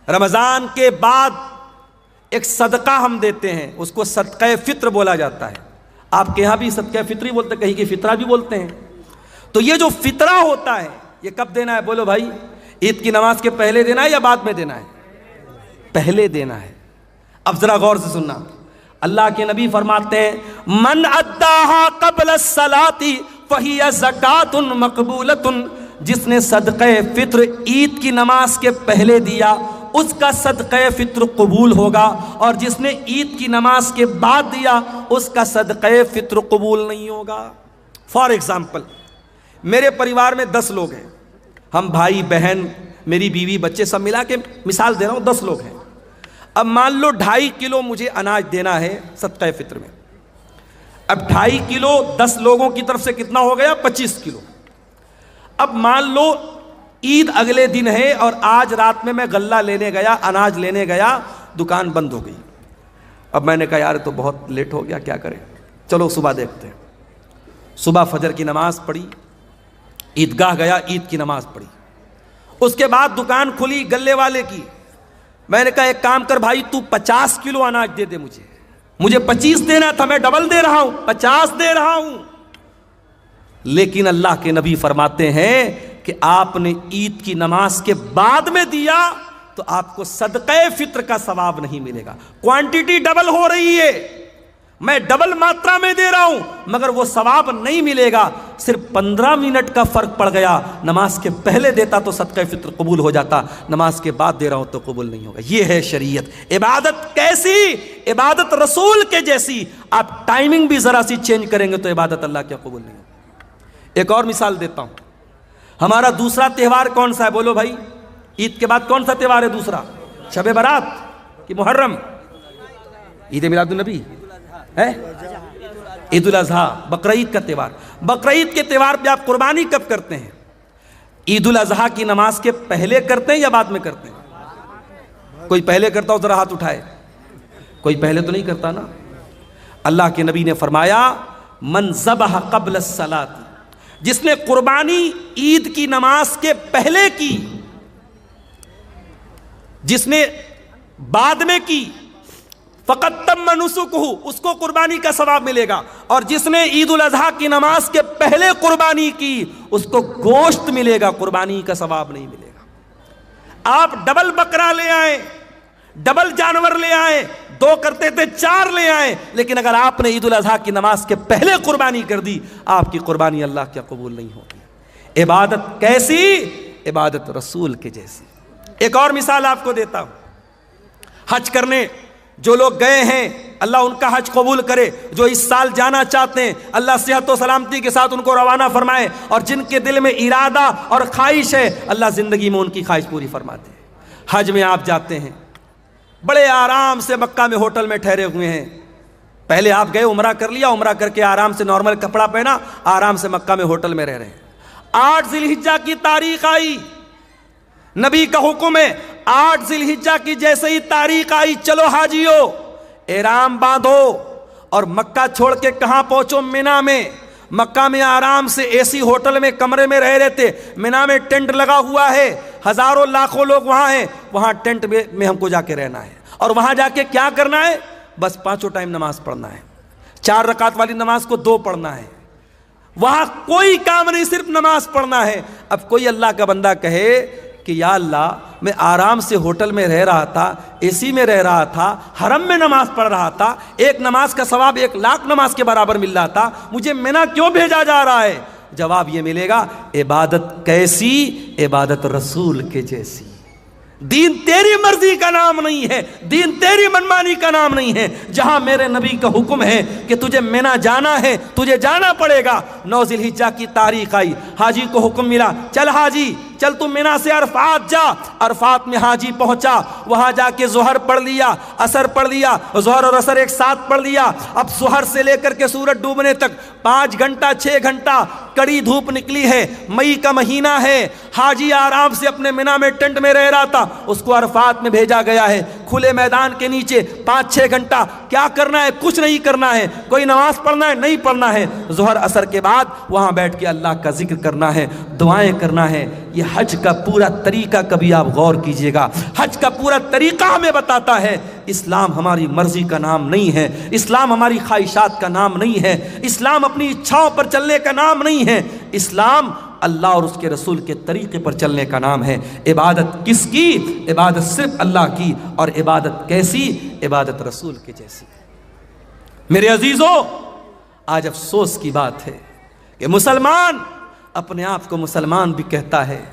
رمضان کے بعد ایک صدقہ ہم دیتے ہیں، اس کو صدقہ فطر بولا جاتا ہے. آپ کے یہاں بھی صدقہ فطر ہی بولتے ہیں، کہیں کی فطرہ بھی بولتے ہیں. تو یہ جو فطرہ ہوتا ہے یہ کب دینا ہے؟ بولو بھائی، عید کی نماز کے پہلے دینا ہے یا بعد میں دینا ہے؟ پہلے دینا ہے. اب ذرا غور سے سننا، اللہ کے نبی فرماتے ہیں من اداہا قبل الصلاۃ فہی زکوۃ مقبولۃ، جس نے صدقہ فطر عید کی نماز کے پہلے دیا اس کا صدقہ فطر قبول ہوگا، اور جس نے عید کی نماز کے بعد دیا اس کا صدقہ فطر قبول نہیں ہوگا. فار ایگزامپل، میرے پریوار میں 10 لوگ ہیں، ہم بھائی بہن میری بیوی بچے سب ملا کے مثال دے رہا ہوں 10 لوگ ہیں. اب مان لو 2.5 کلو مجھے اناج دینا ہے صدقہ فطر میں. اب 2.5 کلو 10 لوگوں کی طرف سے کتنا ہو گیا؟ 25 کلو. اب مان لو عید اگلے دن ہے اور آج رات میں غلہ لینے گیا، اناج لینے گیا، دکان بند ہو گئی. اب میں نے کہا یار تو بہت لیٹ ہو گیا، کیا کریں، چلو صبح دیکھتے ہیں. صبح فجر کی نماز پڑھی، عیدگاہ گیا، عید کی نماز پڑھی. اس کے بعد دکان کھلی گلے والے کی. میں نے کہا ایک کام کر بھائی، تو 50 کلو اناج دے دے، مجھے 25 دینا تھا، میں ڈبل دے رہا ہوں، 50 دے رہا ہوں. لیکن اللہ کے نبی فرماتے ہیں کہ آپ نے عید کی نماز کے بعد میں دیا تو آپ کو صدقہ فطر کا ثواب نہیں ملے گا. کوانٹٹی ڈبل ہو رہی ہے، میں ڈبل ماترا میں دے رہا ہوں، مگر وہ ثواب نہیں ملے گا. صرف 15 منٹ کا فرق پڑ گیا. نماز کے پہلے دیتا تو صدقہ فطر قبول ہو جاتا، نماز کے بعد دے رہا ہوں تو قبول نہیں ہوگا. یہ ہے شریعت. عبادت کیسی؟ عبادت رسول کے جیسی. آپ ٹائمنگ بھی ذرا سی چینج کریں گے تو عبادت اللہ کیا قبول نہیں ہوگی. ایک اور مثال دیتا ہوں. ہمارا دوسرا تہوار کون سا ہے؟ بولو بھائی، عید کے بعد کون سا تہوار ہے دوسرا؟ شب برات کہ محرم؟ عید میلاد النبی ہے، عید الاضحیٰ، بقرعید کا تہوار. بقرعید کے تہوار پہ آپ قربانی کب کرتے ہیں؟ عید الاضحیٰ کی نماز کے پہلے کرتے ہیں یا بعد میں کرتے ہیں؟ کوئی پہلے کرتا ہو ذرا ہاتھ اٹھائے. کوئی پہلے تو نہیں کرتا نا. اللہ کے نبی نے فرمایا من ذبح قبل الصلاۃ، جس نے قربانی عید کی نماز کے پہلے کی، جس نے بعد میں کی، فقط تم نسکہ، اس کو قربانی کا ثواب ملے گا. اور جس نے عید الاضحیٰ کی نماز کے پہلے قربانی کی اس کو گوشت ملے گا، قربانی کا ثواب نہیں ملے گا. آپ ڈبل بکرا لے آئیں، ڈبل جانور لے آئیں، 2 کرتے تھے 4 لے آئیں، لیکن اگر آپ نے عید الاضحیٰ کی نماز کے پہلے قربانی کر دی آپ کی قربانی اللہ کیا قبول نہیں ہوگی. عبادت کیسی؟ عبادت رسول کے جیسی. ایک اور مثال آپ کو دیتا ہوں. حج کرنے جو لوگ گئے ہیں اللہ ان کا حج قبول کرے. جو اس سال جانا چاہتے ہیں اللہ صحت و سلامتی کے ساتھ ان کو روانہ فرمائے، اور جن کے دل میں ارادہ اور خواہش ہے اللہ زندگی میں ان کی خواہش پوری فرماتے ہیں. حج میں آپ جاتے ہیں، بڑے آرام سے مکہ میں ہوٹل میں ٹھہرے ہوئے ہیں. پہلے آپ گئے عمرہ کر لیا، عمرہ کر کے آرام سے نارمل کپڑا پہنا، آرام سے مکہ میں ہوٹل میں رہ رہے ہیں. 8 ذی الحجہ کی تاریخ آئی، نبی کا حکم ہے 8 ذی الحجہ کی جیسے ہی تاریخ آئی چلو حاجیو احرام باندھو اور مکہ چھوڑ کے کہاں پہنچو؟ مینا میں. مکہ میں آرام سے اے سی ہوٹل میں کمرے میں رہ رہے تھے. مینا میں ٹینٹ لگا ہوا ہے، ہزاروں لاکھوں لوگ وہاں ہیں. وہاں ٹینٹ میں ہم کو جا کے رہنا ہے، اور وہاں جا کے کیا کرنا ہے؟ بس 5 ٹائم نماز پڑھنا ہے. 4 رکعت والی نماز کو 2 پڑھنا ہے. وہاں کوئی کام نہیں، صرف نماز پڑھنا ہے. اب کوئی اللہ کا بندہ کہے کہ یا اللہ میں آرام سے ہوٹل میں رہ رہا تھا، اے سی میں رہ رہا تھا، حرم میں نماز پڑھ رہا تھا، ایک نماز کا ثواب 1,00,000 نماز کے برابر مل رہا تھا، مجھے مینا کیوں بھیجا جا رہا ہے؟ جواب یہ ملے گا عبادت کیسی؟ عبادت رسول کے جیسی. دین تیری مرضی کا نام نہیں ہے، دین تیری منمانی کا نام نہیں ہے. جہاں میرے نبی کا حکم ہے کہ تجھے مینا جانا ہے تجھے جانا پڑے گا. 9 ذی الحجہ کی تاریخ آئی، حاجی کو حکم ملا چل حاجی چل تو مینا سے عرفات جا. عرفات میں حاجی پہنچا، وہاں جا کے ظہر پڑھ لیا، عصر پڑھ لیا، ظہر اور عصر ایک ساتھ پڑھ لیا. اب ظہر سے لے کر کے سورج ڈوبنے تک 5 گھنٹہ 6 گھنٹہ کڑی دھوپ نکلی ہے، مئی کا مہینہ ہے، حاجی آرام سے اپنے مینا میں ٹینٹ میں رہ رہا تھا، اس کو عرفات میں بھیجا گیا ہے، کھلے میدان کے نیچے 5-6 گھنٹہ کیا کرنا ہے؟ کچھ نہیں کرنا ہے، کوئی نماز پڑھنا ہے نہیں پڑھنا ہے، ظہر عصر کے بعد وہاں بیٹھ کے اللہ کا ذکر کرنا ہے، دعائیں کرنا ہے۔ یہ حج کا پورا طریقہ کبھی آپ غور کیجئے گا، حج کا پورا طریقہ ہمیں بتاتا ہے اسلام ہماری مرضی کا نام نہیں ہے، اسلام ہماری خواہشات کا نام نہیں ہے، اسلام اپنی اچھاؤں پر چلنے کا نام نہیں ہے، اسلام اللہ اور اس کے رسول کے طریقے پر چلنے کا نام ہے۔ عبادت کس کی؟ عبادت صرف اللہ کی، اور عبادت کیسی؟ عبادت رسول کے جیسی۔ میرے عزیزو، آج افسوس کی بات ہے کہ مسلمان اپنے آپ کو مسلمان بھی کہتا ہے،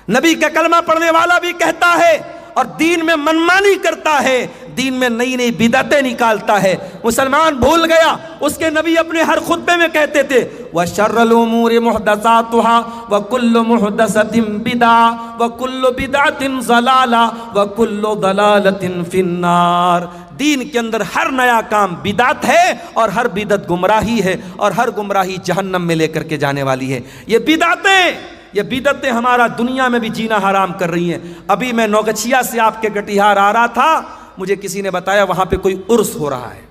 نبی کا کلمہ پڑھنے والا بھی کہتا ہے، اور دین میں منمانی کرتا ہے، دین میں نئی نئی بدعتیں نکالتا ہے۔ مسلمان بھول گیا، اس کے نبی اپنے ہر خطبے میں کہتے تھے وَشَرَّ الْأُمُورِ مُحْدَثَاتُهَا وَكُلُّ مُحْدَثَةٍ بِدْعَةٌ وَكُلُّ بِدْعَةٍ ضَلَالَةٌ وَكُلُّ ضَلَالَةٍ فِي النَّارِ۔ دین کے اندر ہر نیا کام بدعت ہے، اور ہر بدعت گمراہی ہے، اور ہر گمراہی جہنم میں لے کر کے جانے والی ہے۔ یہ بدعتیں ہمارا دنیا میں بھی جینا حرام کر رہی ہیں۔ ابھی میں نوگچھیا سے آپ کے کٹیہار آ رہا تھا، مجھے کسی نے بتایا وہاں پہ کوئی عرس ہو رہا ہے۔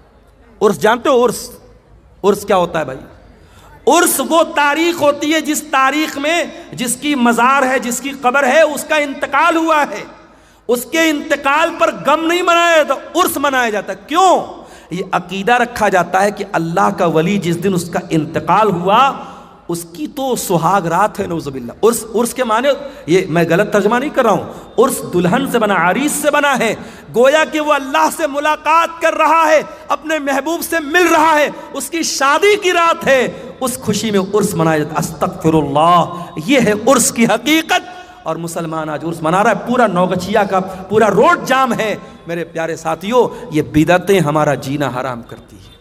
عرس جانتے ہو؟ عرس کیا ہوتا ہے بھائی؟ عرس وہ تاریخ ہوتی ہے جس تاریخ میں جس کی مزار ہے، جس کی قبر ہے، اس کا انتقال ہوا ہے، اس کے انتقال پر غم نہیں منایا جاتا، عرس منایا جاتا ہے۔ کیوں؟ یہ عقیدہ رکھا جاتا ہے کہ اللہ کا ولی جس دن اس کا انتقال ہوا اس کی تو سہاگ رات ہے، نعوذ باللہ۔ عرس کے معنی، یہ میں غلط ترجمہ نہیں کر رہا ہوں، عرس دلہن سے بنا، عریس سے بنا ہے، گویا کہ وہ اللہ سے ملاقات کر رہا ہے، اپنے محبوب سے مل رہا ہے، اس کی شادی کی رات ہے، اس خوشی میں عرس منایا جاتا ہے۔ استغفر اللہ، یہ ہے عرس کی حقیقت۔ اور مسلمان آج عرس منا رہا ہے، پورا نوگچھیا کا پورا روڈ جام ہے۔ میرے پیارے ساتھیوں، یہ بدعتیں ہمارا جینا حرام کرتی ہیں۔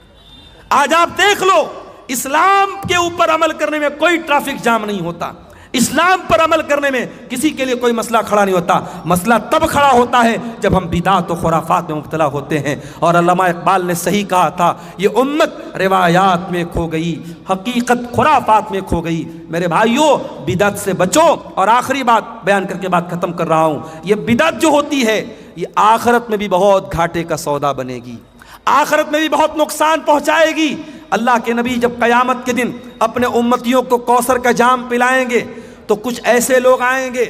آج آپ دیکھ لو، اسلام کے اوپر عمل کرنے میں کوئی ٹریفک جام نہیں ہوتا، اسلام پر عمل کرنے میں کسی کے لیے کوئی مسئلہ کھڑا نہیں ہوتا۔ مسئلہ تب کھڑا ہوتا ہے جب ہم بدعات و خرافات میں مبتلا ہوتے ہیں۔ اور علامہ اقبال نے صحیح کہا تھا، یہ امت روایات میں کھو گئی، حقیقت خرافات میں کھو گئی۔ میرے بھائیوں، بدعت سے بچو۔ اور آخری بات بیان کر کے بات ختم کر رہا ہوں، یہ بدعت جو ہوتی ہے یہ آخرت میں بھی بہت گھاٹے کا سودا بنے گی، آخرت میں بھی بہت نقصان پہنچائے گی۔ اللہ کے نبی جب قیامت کے دن اپنے امتیوں کو کوثر کا جام پلائیں گے تو کچھ ایسے لوگ آئیں گے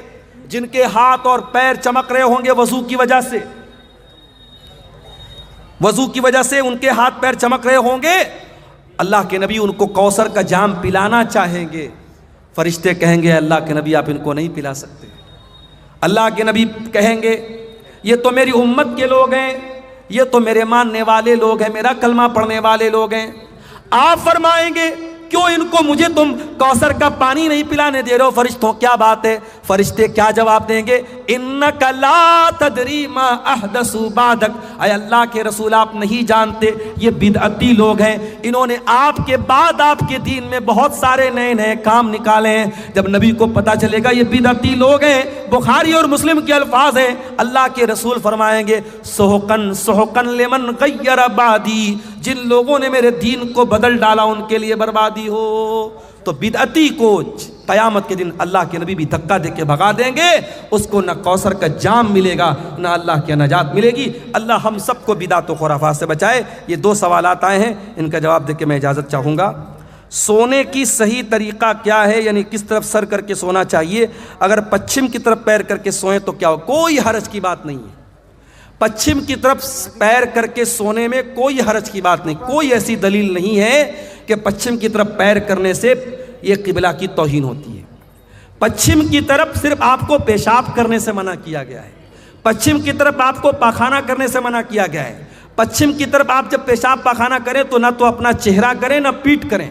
جن کے ہاتھ اور پیر چمک رہے ہوں گے وضو کی وجہ سے، ان کے ہاتھ پیر چمک رہے ہوں گے۔ اللہ کے نبی ان کو کوثر کا جام پلانا چاہیں گے، فرشتے کہیں گے اللہ کے نبی آپ ان کو نہیں پلا سکتے۔ اللہ کے نبی کہیں گے یہ تو میری امت کے لوگ ہیں، یہ تو میرے ماننے والے لوگ ہیں، میرا کلمہ پڑھنے والے لوگ ہیں۔ آپ فرمائیں گے کیوں ان کو مجھے تم کوثر کا پانی نہیں پلانے دے رہے ہو فرشتوں؟ کیا بات ہے؟ فرشتے کیا جواب دیں گے؟ انک لا تدری ما احدثوا بعدک، اے اللہ کے رسول آپ نہیں جانتے یہ بدعتی لوگ ہیں، انہوں نے آپ کے بعد آپ کے دین میں بہت سارے نئے نئے کام نکالے ہیں۔ جب نبی کو پتا چلے گا یہ بدعتی لوگ ہیں، بخاری اور مسلم کے الفاظ ہیں، اللہ کے رسول فرمائیں گے سحقن سحقن لمن غیر بعدی، جن لوگوں نے میرے دین کو بدل ڈالا ان کے لیے بربادی ہو۔ تو بدعتی کو قیامت کے دن اللہ کے نبی بھی دھکا دے کے بھگا دیں گے، اس کو نہ کوثر کا جام ملے گا نہ اللہ کی نجات ملے گی۔ اللہ ہم سب کو بدعت و خرافات سے بچائے۔ یہ 2 سوالات آئے ہیں، ان کا جواب دے کے میں اجازت چاہوں گا۔ سونے کی صحیح طریقہ کیا ہے، یعنی کس طرف سر کر کے سونا چاہیے؟ اگر پچھم کی طرف پیر کر کے سوئیں تو کیا ہو؟ کوئی حرج کی بات نہیں ہے، پچھم کی طرف پیر کر کے سونے میں کوئی حرج کی بات نہیں، کوئی ایسی دلیل نہیں ہے کہ پچھم کی طرف پیر کرنے سے یہ قبلہ کی توہین ہوتی ہے۔ پچھم کی طرف صرف آپ کو پیشاب کرنے سے منع کیا گیا ہے، پچھم کی طرف آپ کو پاخانہ کرنے سے منع کیا گیا ہے۔ پچھم کی طرف آپ جب پیشاب پاخانہ کریں تو نہ تو اپنا چہرہ کریں نہ پیٹھ کریں،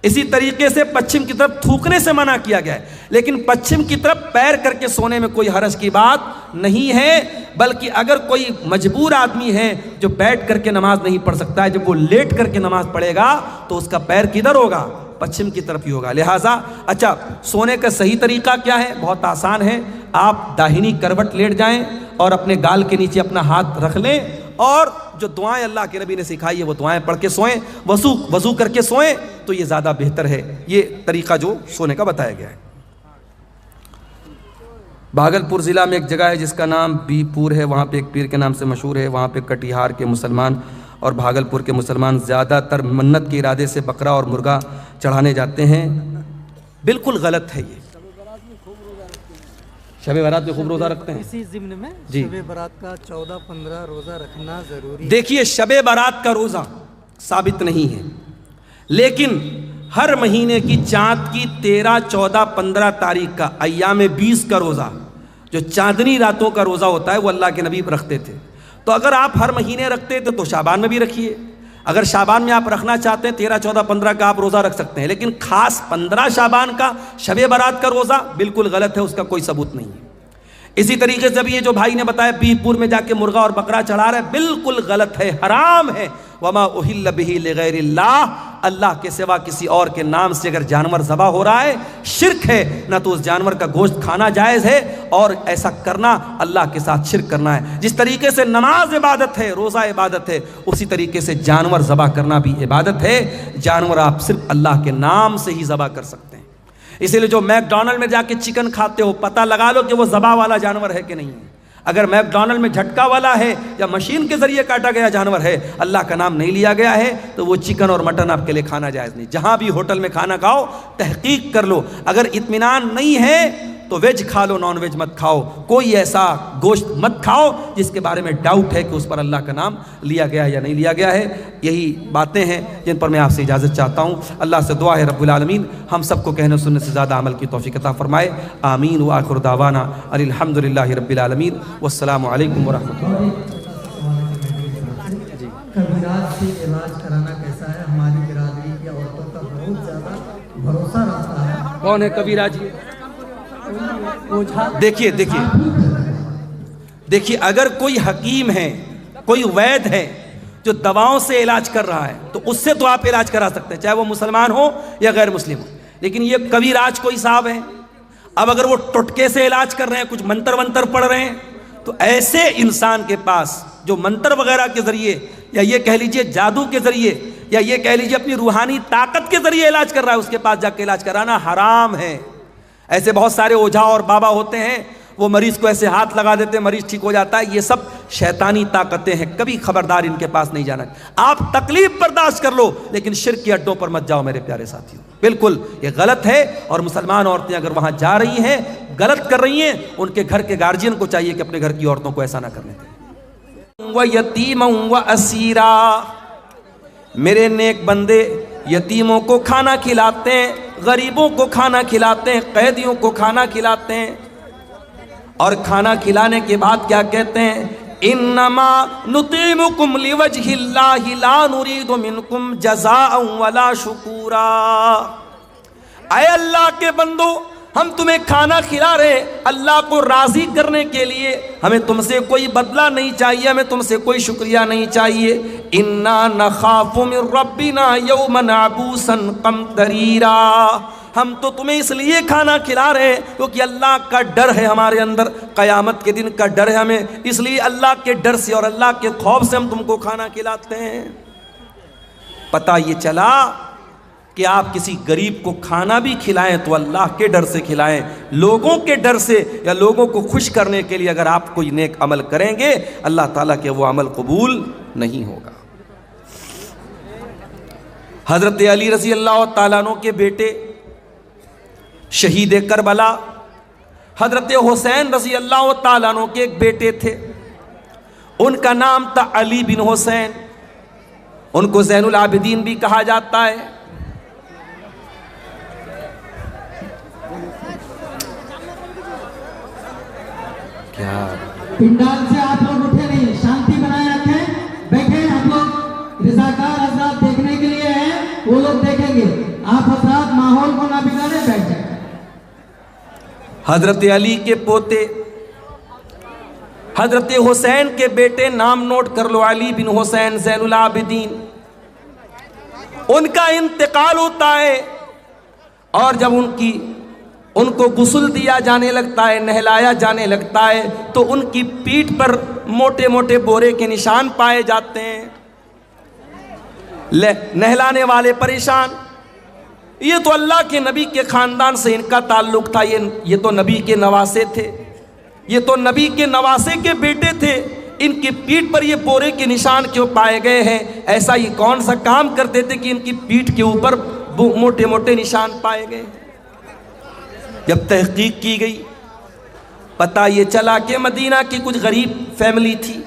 اسی طریقے سے پچھم کی طرف تھوکنے سے منع کیا گیا ہے۔ لیکن پچھم کی طرف پیر کر کے سونے میں کوئی حرج کی بات نہیں ہے، بلکہ اگر کوئی مجبور آدمی ہے جو بیٹھ کر کے نماز نہیں پڑھ سکتا ہے، جب وہ لیٹ کر کے نماز پڑھے گا تو اس کا پیر کدھر ہوگا؟ پچھم کی طرف ہی ہوگا۔ لہٰذا اچھا سونے کا صحیح طریقہ کیا ہے؟ بہت آسان ہے، آپ داہنی کروٹ لیٹ جائیں اور اپنے گال کے نیچے اپنا ہاتھ رکھ لیں اور جو دعائیں اللہ کے نبی نے سکھائی ہے وہ دعائیں پڑھ کے سوئیں، وضو کر کے سوئیں تو یہ زیادہ بہتر ہے، یہ طریقہ جو سونے کا بتایا گیا ہے۔ بھاگلپور ضلع میں ایک جگہ ہے جس کا نام بی پور ہے، وہاں پہ ایک پیر کے نام سے مشہور ہے، وہاں پہ کٹیہار کے مسلمان اور بھاگلپور کے مسلمان زیادہ تر منت کے ارادے سے بکرا اور مرغا چڑھانے جاتے ہیں۔ بالکل غلط ہے یہ۔ شب برات میں خوب روزہ رکھتے ہیں، اسی ضمن میں جی شب برات کا 14-15 روزہ رکھنا ضروری ہے۔ دیکھیے شب برات کا روزہ ثابت نہیں ہے، لیکن ہر مہینے کی چاند کی 13، 14، 15 تاریخ کا ایام 20 کا روزہ جو چاندنی راتوں کا روزہ ہوتا ہے وہ اللہ کے نبی رکھتے تھے۔ تو اگر آپ ہر مہینے رکھتے تھے تو شعبان میں بھی رکھیے، اگر شعبان میں آپ رکھنا چاہتے ہیں 13، 14، 15 کا آپ روزہ رکھ سکتے ہیں، لیکن خاص 15 شعبان کا شب برات کا روزہ بالکل غلط ہے، اس کا کوئی ثبوت نہیں ہے۔ اسی طریقے سے بھی یہ جو بھائی نے بتایا بی پور میں جا کے مرغا اور بکرا چڑھا رہا ہے، بالکل غلط ہے، حرام ہے۔ وما اہل بہ لغیر اللہ، اللہ کے سوا کسی اور کے نام سے اگر جانور ذبح ہو رہا ہے شرک ہے، نہ تو اس جانور کا گوشت کھانا جائز ہے، اور ایسا کرنا اللہ کے ساتھ شرک کرنا ہے۔ جس طریقے سے نماز عبادت ہے، روزہ عبادت ہے، اسی طریقے سے جانور ذبح کرنا بھی عبادت ہے۔ جانور آپ صرف اللہ کے نام سے ہی ذبح کر سکتے ہیں۔ اسی لیے جو میک ڈونلڈ میں جا کے چکن کھاتے ہو پتہ لگا لو کہ وہ ذبح والا جانور ہے کہ نہیں ہے۔ اگر میک ڈونلڈ میں جھٹکا والا ہے یا مشین کے ذریعے کاٹا گیا جانور ہے، اللہ کا نام نہیں لیا گیا ہے، تو وہ چکن اور مٹن آپ کے لیے کھانا جائز نہیں۔ جہاں بھی ہوٹل میں کھانا کھاؤ تحقیق کر لو، اگر اطمینان نہیں ہے تو ویج کھا لو، نان ویج مت کھاؤ، کوئی ایسا گوشت مت کھاؤ جس کے بارے میں ڈاؤٹ ہے کہ اس پر اللہ کا نام لیا گیا ہے یا نہیں لیا گیا ہے۔ یہی باتیں ہیں جن پر میں آپ سے اجازت چاہتا ہوں۔ اللہ سے دعا ہے رب العالمین ہم سب کو کہنے سننے سے زیادہ عمل کی توفیق عطا فرمائے، آمین۔ وآخر دعوانا الحمدللہ رب العالمین، والسلام علیکم ورحمۃ اللہ۔ کبیرات سے علاج کرانا کیسا ہے؟ ہماری برادری کی عورتوں کا بہت زیادہ بھروسہ رہتا ہے۔ کون ہے کبیرہ جی؟ دیکھیے اگر کوئی حکیم ہے، کوئی وید ہے جو دواؤں سے علاج کر رہا ہے تو اس سے تو آپ علاج کرا سکتے ہیں، چاہے وہ مسلمان ہو یا غیر مسلم ہو۔ لیکن یہ کبیراج کوئی صاحب ہے، اب اگر وہ ٹٹکے سے علاج کر رہے ہیں، کچھ منتر ونتر پڑھ رہے ہیں، تو ایسے انسان کے پاس جو منتر وغیرہ کے ذریعے یا یہ کہہ لیجئے جادو کے ذریعے یا یہ کہہ لیجئے اپنی روحانی طاقت کے ذریعے علاج کر رہا ہے، اس کے پاس جا کے علاج کرانا حرام ہے۔ ایسے بہت سارے اوجھا اور بابا ہوتے ہیں، وہ مریض کو ایسے ہاتھ لگا دیتے ہیں، مریض ٹھیک ہو جاتا ہے۔ یہ سب شیطانی طاقتیں ہیں، کبھی خبردار ان کے پاس نہیں جانا۔ آپ تکلیف برداشت کر لو لیکن شرک کے اڈوں پر مت جاؤ میرے پیارے ساتھیوں، بالکل یہ غلط ہے۔ اور مسلمان عورتیں اگر وہاں جا رہی ہیں، غلط کر رہی ہیں، ان کے گھر کے گارجین کو چاہیے کہ اپنے گھر کی عورتوں کو ایسا نہ کرنے دیں۔ وَيَتِيمًا وَأَسِيرًا، میرے نیک بندے یتیموں کو کھانا کھلاتے ہیں، غریبوں کو کھانا کھلاتے ہیں، قیدیوں کو کھانا کھلاتے ہیں، اور کھانا کھلانے کے بعد کیا کہتے ہیں؟ انما نطعمکم لوجہ اللہ لا نرید منکم جزاء ولا شکورا۔ اے اللہ کے بندو، ہم تمہیں کھانا کھلا رہے اللہ کو راضی کرنے کے لیے، ہمیں تم سے کوئی بدلہ نہیں چاہیے، ہمیں تم سے کوئی شکریہ نہیں چاہیے۔ انا نخاف من ربنا یوما عبوسا قمطریرا، ہم تو تمہیں اس لیے کھانا کھلا رہے ہیں کیونکہ اللہ کا ڈر ہے ہمارے اندر، قیامت کے دن کا ڈر ہے ہمیں، اس لیے اللہ کے ڈر سے اور اللہ کے خوف سے ہم تم کو کھانا کھلاتے ہیں۔ پتہ یہ چلا کہ آپ کسی غریب کو کھانا بھی کھلائیں تو اللہ کے ڈر سے کھلائیں، لوگوں کے ڈر سے یا لوگوں کو خوش کرنے کے لیے اگر آپ کوئی نیک عمل کریں گے اللہ تعالیٰ کے وہ عمل قبول نہیں ہوگا۔ حضرت علی رضی اللہ تعالیٰ عنہ کے بیٹے شہید کربلا حضرت حسین رضی اللہ تعالیٰ عنہ کے ایک بیٹے تھے، ان کا نام تھا علی بن حسین، ان کو زین العابدین بھی کہا جاتا ہے۔ پنڈال سے آپ لوگ اٹھے نہیں، شانتی بنائے رکھیں، بیٹھیں، ہم لوگ رضاکار حضرات دیکھنے کے لیے ہیں، وہ لوگ دیکھیں گے، آپ حضرات ماحول کو نہ بگاڑیں، بیٹھ جائیں۔ حضرت علی کے پوتے حضرت حسین کے بیٹے، نام نوٹ کر لو، علی بن حسین زین العابدین، ان کا انتقال ہوتا ہے، اور جب ان کی ان کو غسل دیا جانے لگتا ہے، نہلایا جانے لگتا ہے، تو ان کی پیٹھ پر موٹے موٹے بورے کے نشان پائے جاتے ہیں۔ نہلانے والے پریشان، یہ تو اللہ کے نبی کے خاندان سے ان کا تعلق تھا، یہ تو نبی کے نواسے تھے، یہ تو نبی کے نواسے کے بیٹے تھے، ان کی پیٹھ پر یہ بورے کے نشان کیوں پائے گئے ہیں؟ ایسا یہ کون سا کام کرتے تھے کہ ان کی پیٹھ کے اوپر موٹے موٹے نشان پائے گئے؟ جب تحقیق کی گئی، پتہ یہ چلا کہ مدینہ کی کچھ غریب فیملی تھی،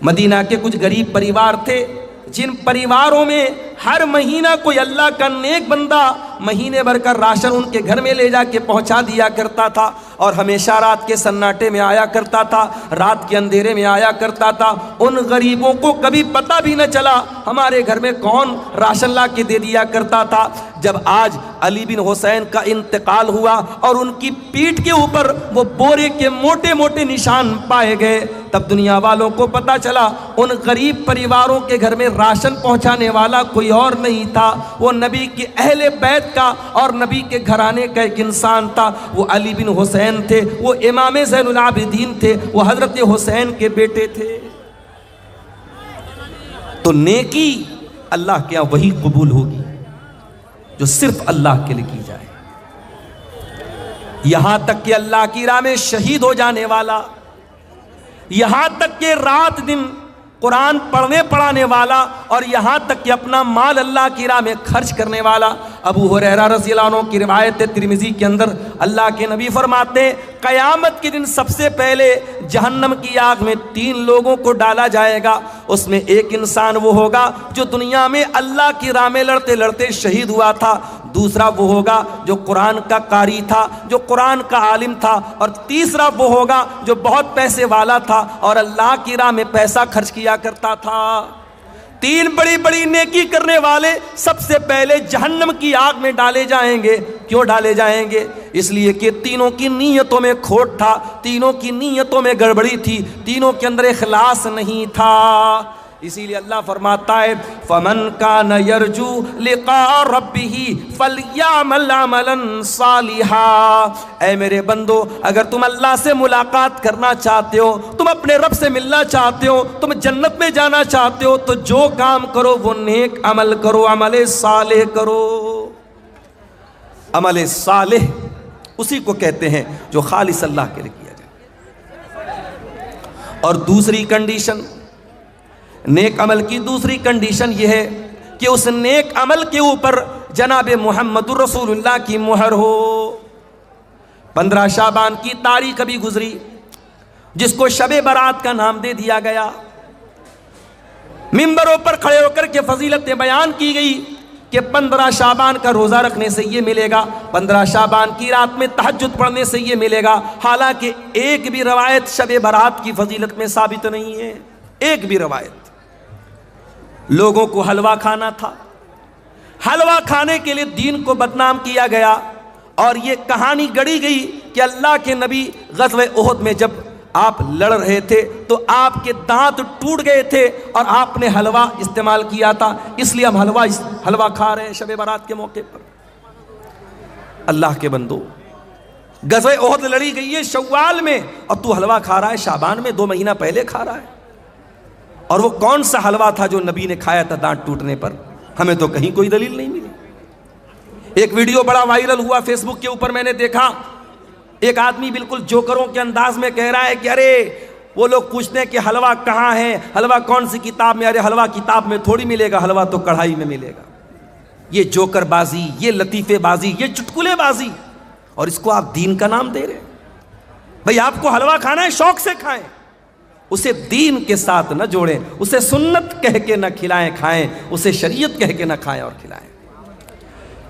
مدینہ کے کچھ غریب پریوار تھے، جن پریواروں میں ہر مہینہ کوئی اللہ کا نیک بندہ مہینے بھر کا راشن ان کے گھر میں لے جا کے پہنچا دیا کرتا تھا، اور ہمیشہ رات کے سناٹے میں آیا کرتا تھا، رات کے اندھیرے میں آیا کرتا تھا۔ ان غریبوں کو کبھی پتہ بھی نہ چلا ہمارے گھر میں کون راشن لا کے دے دیا کرتا تھا۔ جب آج علی بن حسین کا انتقال ہوا اور ان کی پیٹھ کے اوپر وہ بورے کے موٹے موٹے نشان پائے گئے، تب دنیا والوں کو پتہ چلا ان غریب پریواروں کے گھر میں راشن پہنچانے والا کوئی اور نہیں تھا، وہ نبی کے اہل بیت کا اور نبی کے گھرانے کا ایک انسان تھا، وہ علی بن حسین تھے، وہ امام زین العابدین تھے، وہ حضرت حسین کے بیٹے تھے۔ تو نیکی اللہ کے یہاں وہی قبول ہوگی جو صرف اللہ کے لیے کی جائے، یہاں تک کہ اللہ کی راہ میں شہید ہو جانے والا، یہاں تک کہ رات دن قرآن پڑھنے پڑھانے والا، اور یہاں تک کہ اپنا مال اللہ کی راہ میں خرچ کرنے والا۔ ابو ہریرہ رضی اللہ عنہ کی روایت ہے ترمذی کے اندر، اللہ کے نبی فرماتے ہیں قیامت کے دن سب سے پہلے جہنم کی آگ میں 3 لوگوں کو ڈالا جائے گا، اس میں ایک انسان وہ ہوگا جو دنیا میں اللہ کی راہ میں لڑتے لڑتے شہید ہوا تھا، دوسرا وہ ہوگا جو قرآن کا قاری تھا، جو قرآن کا عالم تھا، اور تیسرا وہ ہوگا جو بہت پیسے والا تھا اور اللہ کی راہ میں پیسہ خرچ کیا کرتا تھا۔ 3 بڑی بڑی نیکی کرنے والے سب سے پہلے جہنم کی آگ میں ڈالے جائیں گے۔ کیوں ڈالے جائیں گے؟ اس لیے کہ تینوں کی نیتوں میں کھوٹ تھا، تینوں کی نیتوں میں گڑبڑی تھی، تینوں کے اندر اخلاص نہیں تھا۔ اسی لیے اللہ فرماتا ہے فَمَنْ كَانَ يَرْجُو لِقَاءَ رَبِّهِ فَلْيَعْمَلْ عَمَلًا صَالِحًا۔ اے میرے بندو، اگر تم اللہ سے ملاقات کرنا چاہتے ہو، تم اپنے رب سے ملنا چاہتے ہو، تم جنت میں جانا چاہتے ہو، تو جو کام کرو وہ نیک عمل کرو، عمل صالح کرو۔ عمل صالح اسی کو کہتے ہیں جو خالص اللہ کے لیے کیا جائے۔ اور دوسری کنڈیشن، نیک عمل کی دوسری کنڈیشن یہ ہے کہ اس نیک عمل کے اوپر جناب محمد رسول اللہ کی مہر ہو۔ 15 شعبان کی تاریخ ابھی گزری، جس کو شب برات کا نام دے دیا گیا۔ ممبروں پر کھڑے ہو کر کے فضیلتیں بیان کی گئی کہ 15 شعبان کا روزہ رکھنے سے یہ ملے گا، 15 شعبان کی رات میں تہجد پڑھنے سے یہ ملے گا۔ حالانکہ ایک بھی روایت شب برات کی فضیلت میں ثابت نہیں ہے، ایک بھی روایت۔ لوگوں کو حلوہ کھانا تھا، حلوہ کھانے کے لیے دین کو بدنام کیا گیا، اور یہ کہانی گڑی گئی کہ اللہ کے نبی غزوہ احد میں جب آپ لڑ رہے تھے تو آپ کے دانت ٹوٹ گئے تھے اور آپ نے حلوہ استعمال کیا تھا، اس لیے ہم حلوہ کھا رہے ہیں شب برات کے موقع پر۔ اللہ کے بندو، غزوہ احد لڑی گئی ہے شوال میں، اور تو حلوہ کھا رہا ہے شعبان میں، 2 مہینہ پہلے کھا رہا ہے۔ اور وہ کون سا حلوہ تھا جو نبی نے کھایا تھا دانت ٹوٹنے پر؟ ہمیں تو کہیں کوئی دلیل نہیں ملی۔ ایک ویڈیو بڑا وائرل ہوا فیس بک کے اوپر، میں نے دیکھا ایک آدمی بالکل جوکروں کے انداز میں کہہ رہا ہے کہ ارے وہ لوگ پوچھتے ہیں کہ حلوہ کہاں ہے، حلوہ کون سی کتاب میں؟ ارے حلوہ کتاب میں تھوڑی ملے گا، حلوہ تو کڑھائی میں ملے گا۔ یہ جوکر بازی، یہ لطیفے بازی، یہ چٹکلے بازی، اور اس کو آپ دین کا نام دے رہے ہیں۔ بھئی آپ کو حلوہ کھانا ہے، شوق سے کھائیں، اسے دین کے ساتھ نہ جوڑیں، اسے سنت کہہ کے نہ کھلائیں کھائیں، اسے شریعت کہہ کے نہ کھائیں اور کھلائیں۔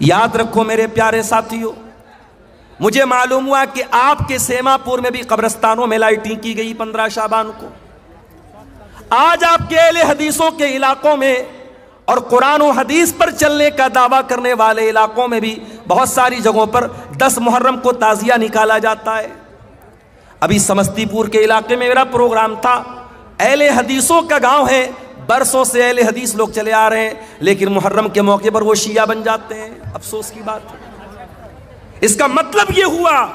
یاد رکھو میرے پیارے ساتھیوں، مجھے معلوم ہوا کہ آپ کے سیما پور میں بھی قبرستانوں میں لائٹنگ کی گئی 15 شعبان کو۔ آج آپ کے اہل حدیثوں کے علاقوں میں اور قرآن و حدیث پر چلنے کا دعویٰ کرنے والے علاقوں میں بھی بہت ساری جگہوں پر 10 محرم کو تعزیہ نکالا جاتا ہے۔ ابھی سمستی پور کے علاقے میں میرا پروگرام تھا، اہل حدیثوں کا گاؤں ہے، برسوں سے اہل حدیث لوگ چلے آ رہے ہیں، لیکن محرم کے موقع پر وہ شیعہ بن جاتے ہیں، افسوس کی بات ہے۔ اس کا مطلب یہ ہوا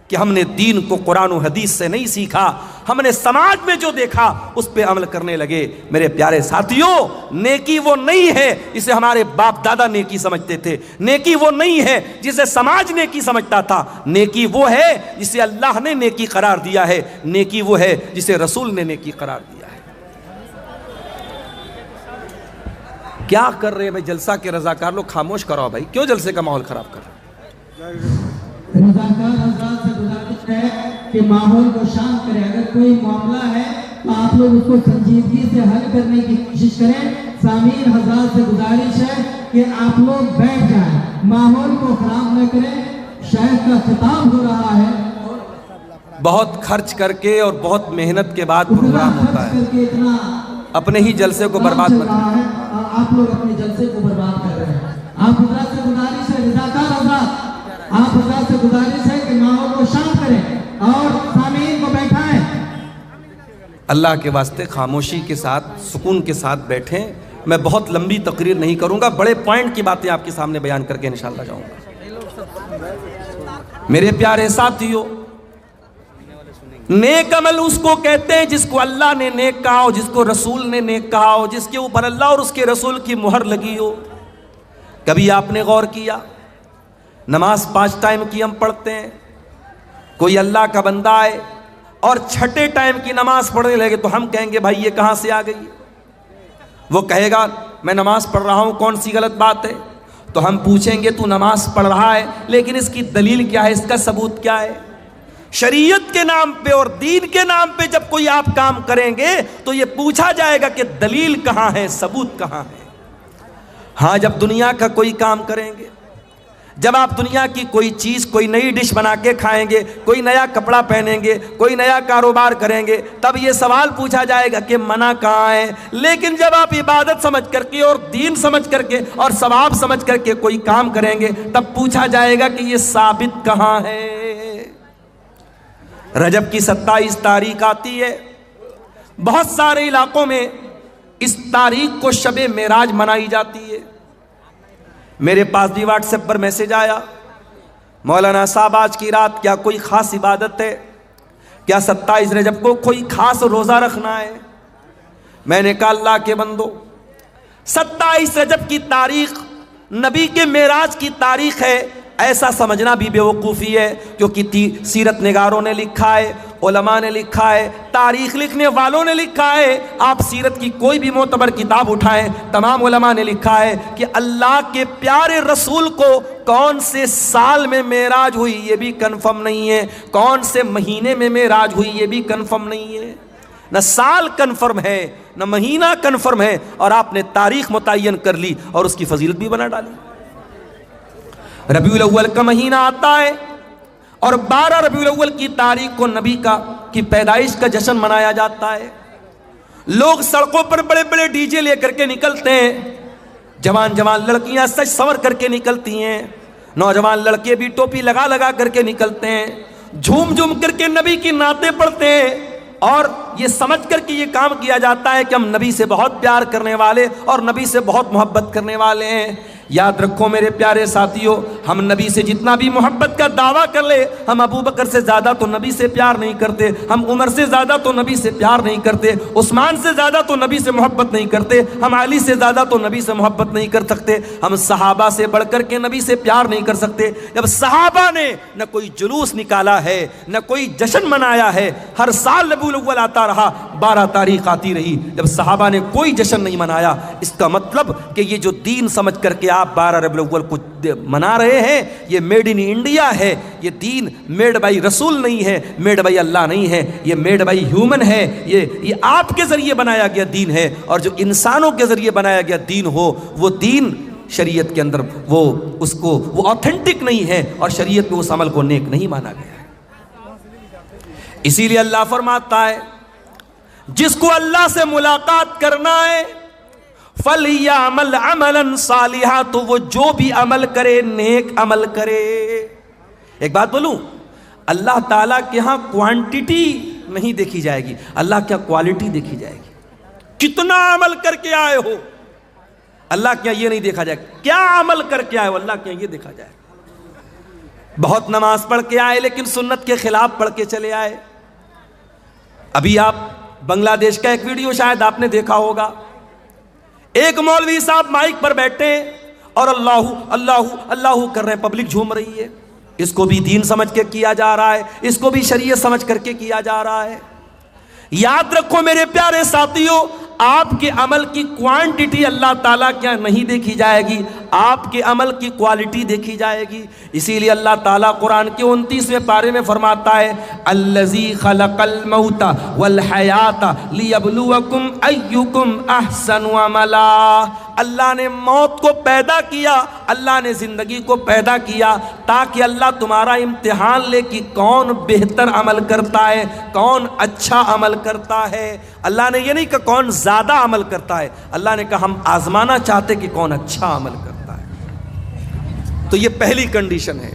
کہ ہم نے دین کو قرآن و حدیث سے نہیں سیکھا، ہم نے سماج میں جو دیکھا اس پہ عمل کرنے لگے۔ میرے پیارے ساتھیوں، نیکی وہ نہیں ہے جسے ہمارے باپ دادا نیکی سمجھتے تھے، نیکی وہ نہیں ہے جسے سماج نیکی سمجھتا تھا، نیکی وہ ہے جسے اللہ نے نیکی قرار دیا ہے، نیکی وہ ہے جسے رسول نے نیکی قرار دیا ہے۔ کیا کر رہے ہیں بھائی جلسہ کے رضاکار لوگ؟ خاموش کراؤ بھائی، کیوں جلسے کا ماحول خراب کر رہے ہیں؟ رضاکار حضرات سے گزارش ہے کہ ماحول کو شانت کریں، اگر کوئی معاملہ ہے تو آپ لوگ اس کو سنجیدگی سے حل کرنے کی کوشش کریں۔ سامعین حضرات سے گزارش ہے کہ آپ لوگ بیٹھ جائیں، ماحول کو خراب نہ کریں۔ شیخ کا خطاب ہو رہا ہے، بہت خرچ کر کے اور بہت محنت کے بعد پروگرام ہوتا ہے، اپنے ہی جلسے کو برباد مت کریں۔ آپ لوگ اپنے جلسے کو برباد کر رہے ہیں۔ آپ حضرات سے گزارش ہے، رضاکار حضرات آپ حضرات سے گزارش ہے کہ ماحول کو شانت کریں اور سامعین کو بیٹھائیں۔ اللہ کے واسطے خاموشی کے ساتھ، سکون کے ساتھ بیٹھیں۔ میں بہت لمبی تقریر نہیں کروں گا، بڑے پوائنٹ کی باتیں آپ کے سامنے بیان کر کے انشاءاللہ جاؤں گا۔ میرے پیارے ساتھیوں، نیک عمل اس کو کہتے ہیں جس کو اللہ نے نیک کہا ہو، جس کو رسول نے نیک کہا ہو، جس کے اوپر اللہ اور اس کے رسول کی مہر لگی ہو۔ کبھی آپ نے غور کیا، نماز 5 ٹائم کی ہم پڑھتے ہیں، کوئی اللہ کا بندہ آئے اور 6 ٹائم کی نماز پڑھنے لگے تو ہم کہیں گے بھائی یہ کہاں سے آ گئی؟ وہ کہے گا میں نماز پڑھ رہا ہوں، کون سی غلط بات ہے؟ تو ہم پوچھیں گے تو نماز پڑھ رہا ہے لیکن اس کی دلیل کیا ہے، اس کا ثبوت کیا ہے؟ شریعت کے نام پہ اور دین کے نام پہ جب کوئی آپ کام کریں گے تو یہ پوچھا جائے گا کہ دلیل کہاں ہے، ثبوت کہاں ہے۔ ہاں، جب دنیا کا کوئی کام کریں گے، جب آپ دنیا کی کوئی چیز، کوئی نئی ڈش بنا کے کھائیں گے، کوئی نیا کپڑا پہنیں گے، کوئی نیا کاروبار کریں گے، تب یہ سوال پوچھا جائے گا کہ منع کہاں ہے۔ لیکن جب آپ عبادت سمجھ کر کے اور دین سمجھ کر کے اور ثواب سمجھ کر کے کوئی کام کریں گے تب پوچھا جائے گا کہ یہ ثابت کہاں ہے۔ رجب کی 27 تاریخ آتی ہے، بہت سارے علاقوں میں اس تاریخ کو شب معراج منائی جاتی ہے۔ میرے پاس بھی واٹس ایپ پر میسج آیا، مولانا صاحب آج کی رات کیا کوئی خاص عبادت ہے؟ کیا 27 رجب کو کوئی خاص روزہ رکھنا ہے؟ میں نے کہا اللہ کے بندو، 27 رجب کی تاریخ نبی کے معراج کی تاریخ ہے، ایسا سمجھنا بھی بے وقوفی ہے، کیونکہ سیرت نگاروں نے لکھا ہے، علماء نے لکھا ہے، تاریخ لکھنے والوں نے لکھا ہے۔ آپ سیرت کی کوئی بھی معتبر کتاب اٹھائیں، تمام علماء نے لکھا ہے کہ اللہ کے پیارے رسول کو کون سے سال میں معراج ہوئی یہ بھی کنفرم نہیں ہے، کون سے مہینے میں معراج ہوئی یہ بھی کنفرم نہیں ہے۔ نہ سال کنفرم ہے، نہ مہینہ کنفرم ہے، اور آپ نے تاریخ متعین کر لی اور اس کی فضیلت بھی بنا ڈالی۔ ربیع الاول کا مہینہ آتا ہے اور 12 ربیع الاول کی تاریخ کو نبی کی پیدائش کا جشن منایا جاتا ہے۔ لوگ سڑکوں پر بڑے بڑے ڈی جے لے کر کے نکلتے ہیں، جوان جوان لڑکیاں سج سور کر کے نکلتی ہیں، نوجوان لڑکے بھی ٹوپی لگا لگا کر کے نکلتے ہیں، جھوم جھوم کر کے نبی کی نعتیں پڑھتے ہیں، اور یہ سمجھ کر کے یہ کام کیا جاتا ہے کہ ہم نبی سے بہت پیار کرنے والے اور نبی سے بہت محبت کرنے والے ہیں۔ یاد رکھو میرے پیارے ساتھیوں، ہم نبی سے جتنا بھی محبت کا دعویٰ کر لے، ہم ابو بکر سے زیادہ تو نبی سے پیار نہیں کرتے، ہم عمر سے زیادہ تو نبی سے پیار نہیں کرتے، عثمان سے زیادہ تو نبی سے محبت نہیں کرتے، ہم علی سے زیادہ تو نبی سے محبت نہیں کر سکتے، ہم صحابہ سے بڑھ کر کے نبی سے پیار نہیں کر سکتے۔ جب صحابہ نے نہ کوئی جلوس نکالا ہے، نہ کوئی جشن منایا ہے، ہر سال ربیع الاول آتا رہا، 12 تاریخ آتی رہی، جب صحابہ نے کوئی جشن نہیں منایا، اس کا مطلب کہ یہ جو دین سمجھ کر کے آپ 12 ربیع الاول کو منا رہے ہیں، یہ میڈ ان انڈیا ہے، یہ دین میڈ بائی رسول نہیں ہے، میڈ بائی اللہ نہیں ہے، یہ میڈ بائی ہیومن ہے، یہ آپ کے ذریعے بنایا گیا دین ہے، اور جو انسانوں کے ذریعے بنایا گیا دین ہو وہ دین شریعت کے اندر وہ آتھینٹک نہیں ہے، اور شریعت میں اس عمل کو نیک نہیں مانا گیا ہے۔ اسی لیے اللہ فرماتا ہے جس کو اللہ سے ملاقات کرنا ہے فَلْيَعْمَلْ عَمَلًا صَالِحًا، تو وہ جو بھی عمل کرے نیک عمل کرے۔ ایک بات بولوں، اللہ تعالیٰ کے ہاں کوانٹیٹی نہیں دیکھی جائے گی، اللہ کیا کوالٹی دیکھی جائے گی۔ کتنا عمل کر کے آئے ہو، اللہ کیا یہ نہیں دیکھا جائے گا، کیا عمل کر کے آئے ہو، اللہ کیا یہ دیکھا جائے گا۔ بہت نماز پڑھ کے آئے لیکن سنت کے خلاف پڑھ کے چلے آئے. ابھی آپ بنگلہ دیش کا ایک ویڈیو شاید آپ نے دیکھا ہوگا, ایک مولوی صاحب مائک پر بیٹھے اور اللہ اللہ اللہ کر رہے ہیں, پبلک جھوم رہی ہے. اس کو بھی دین سمجھ کے کیا جا رہا ہے, اس کو بھی شریعت سمجھ کر کے کیا جا رہا ہے. یاد رکھو میرے پیارے ساتھیوں, آپ کے عمل کی کوانٹٹی اللہ تعالیٰ کیا نہیں دیکھی جائے گی, آپ کے عمل کی کوالٹی دیکھی جائے گی. اسی لیے اللہ تعالیٰ قرآن کے 29ویں پارے میں فرماتا ہے الذی خلق الموت والحیات لیبلوکم ایکم احسن عملا. اللہ نے موت کو پیدا کیا, اللہ نے زندگی کو پیدا کیا تاکہ اللہ تمہارا امتحان لے کہ کون بہتر عمل کرتا ہے, کون اچھا عمل کرتا ہے. اللہ نے یہ نہیں کہ کون زیادہ عمل کرتا ہے, اللہ نے کہا ہم آزمانا چاہتے کہ کون اچھا عمل کرتا ہے. تو یہ پہلی کنڈیشن ہے.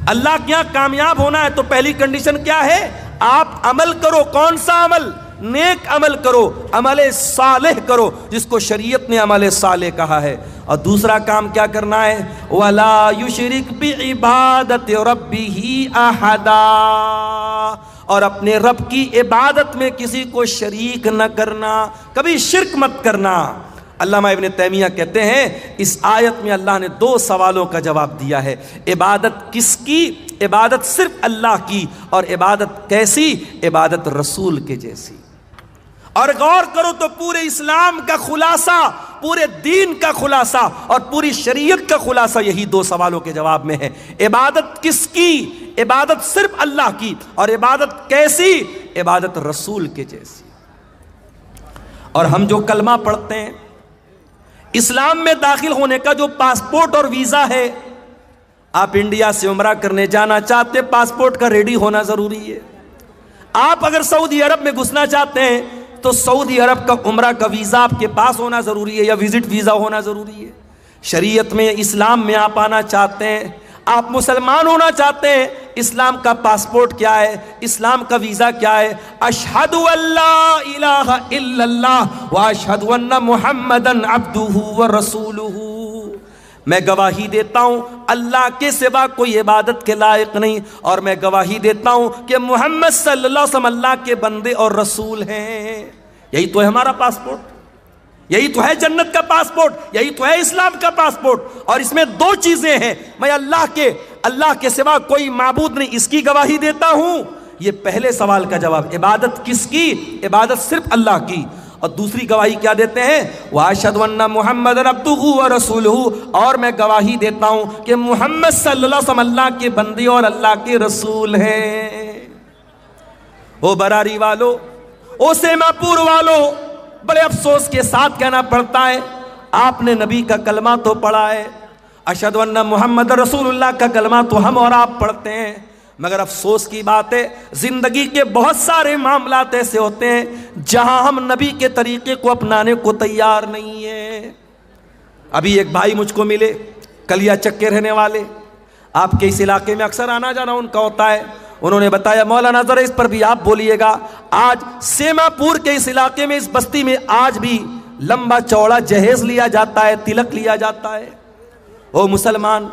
اللہ کے یہاں کامیاب ہونا ہے تو پہلی کنڈیشن کیا ہے؟ آپ عمل کرو. کون سا عمل؟ نیک عمل کرو, عمل صالح کرو جس کو شریعت نے عمل صالح کہا ہے. اور دوسرا کام کیا کرنا ہے؟ وَلَا يُشْرِكْ بِعِبَادَةِ رَبِّهِ أَحَدًا, اور اپنے رب کی عبادت میں کسی کو شریک نہ کرنا, کبھی شرک مت کرنا. علامہ ابن تیمیہ کہتے ہیں اس آیت میں اللہ نے 2 سوالوں کا جواب دیا ہے. عبادت کس کی؟ عبادت صرف اللہ کی. اور عبادت کیسی؟ عبادت رسول کے جیسی. اور غور کرو تو پورے اسلام کا خلاصہ, پورے دین کا خلاصہ اور پوری شریعت کا خلاصہ یہی 2 سوالوں کے جواب میں ہے. عبادت کس کی؟ عبادت صرف اللہ کی. اور عبادت کیسی؟ عبادت رسول کے جیسی. اور ہم جو کلمہ پڑھتے ہیں, اسلام میں داخل ہونے کا جو پاسپورٹ اور ویزا ہے, آپ انڈیا سے عمرہ کرنے جانا چاہتے, پاسپورٹ کا ریڈی ہونا ضروری ہے. آپ اگر سعودی عرب میں گھسنا چاہتے ہیں تو سعودی عرب کا عمرہ کا ویزا آپ کے پاس ہونا ضروری ہے یا وزٹ ویزا ہونا ضروری ہے. شریعت میں, اسلام میں آپ آنا چاہتے ہیں, آپ مسلمان ہونا چاہتے ہیں, اسلام کا پاسپورٹ کیا ہے؟ اسلام کا ویزا کیا ہے؟ اشہد ان لا الہ الا اللہ واشہد ان محمدن عبدہ ورسولہ. میں گواہی دیتا ہوں اللہ کے سوا کوئی عبادت کے لائق نہیں, اور میں گواہی دیتا ہوں کہ محمد صلی اللہ علیہ وسلم اللہ کے بندے اور رسول ہیں. یہی تو ہے ہمارا پاسپورٹ, یہی تو ہے جنت کا پاسپورٹ, یہی تو ہے اسلام کا پاسپورٹ. اور اس میں 2 چیزیں ہیں, میں اللہ کے سوا کوئی معبود نہیں, اس کی گواہی دیتا ہوں. یہ پہلے سوال کا جواب. عبادت کس کی؟ عبادت صرف اللہ کی. اور دوسری گواہی کیا دیتے ہیں؟ وَأَشْهَدُ أَنَّ مُحَمَّدًا عَبْدُهُ وَرَسُولُهُ, اور میں گواہی دیتا ہوں کہ محمد صلی اللہ علیہ وسلم اللہ کے بندے اور اللہ کے رسول ہیں. او براری والو, او سیما پور والو, بڑے افسوس کے ساتھ کہنا پڑتا ہے, آپ نے نبی کا کلمہ تو پڑھا ہے, اشہد ان محمد رسول اللہ کا کلمہ تو ہم اور آپ پڑھتے ہیں, مگر افسوس کی بات ہے زندگی کے بہت سارے معاملات ایسے ہوتے ہیں جہاں ہم نبی کے طریقے کو اپنانے کو تیار نہیں ہیں. ابھی ایک بھائی مجھ کو ملے, کلیا چک کے رہنے والے, آپ کے اس علاقے میں اکثر آنا جانا ان کا ہوتا ہے. انہوں نے بتایا مولانا ذرا اس پر بھی آپ بولیے گا, آج سیما پور کے اس علاقے میں, اس بستی میں آج بھی لمبا چوڑا جہیز لیا جاتا ہے, تلک لیا جاتا ہے. او مسلمان,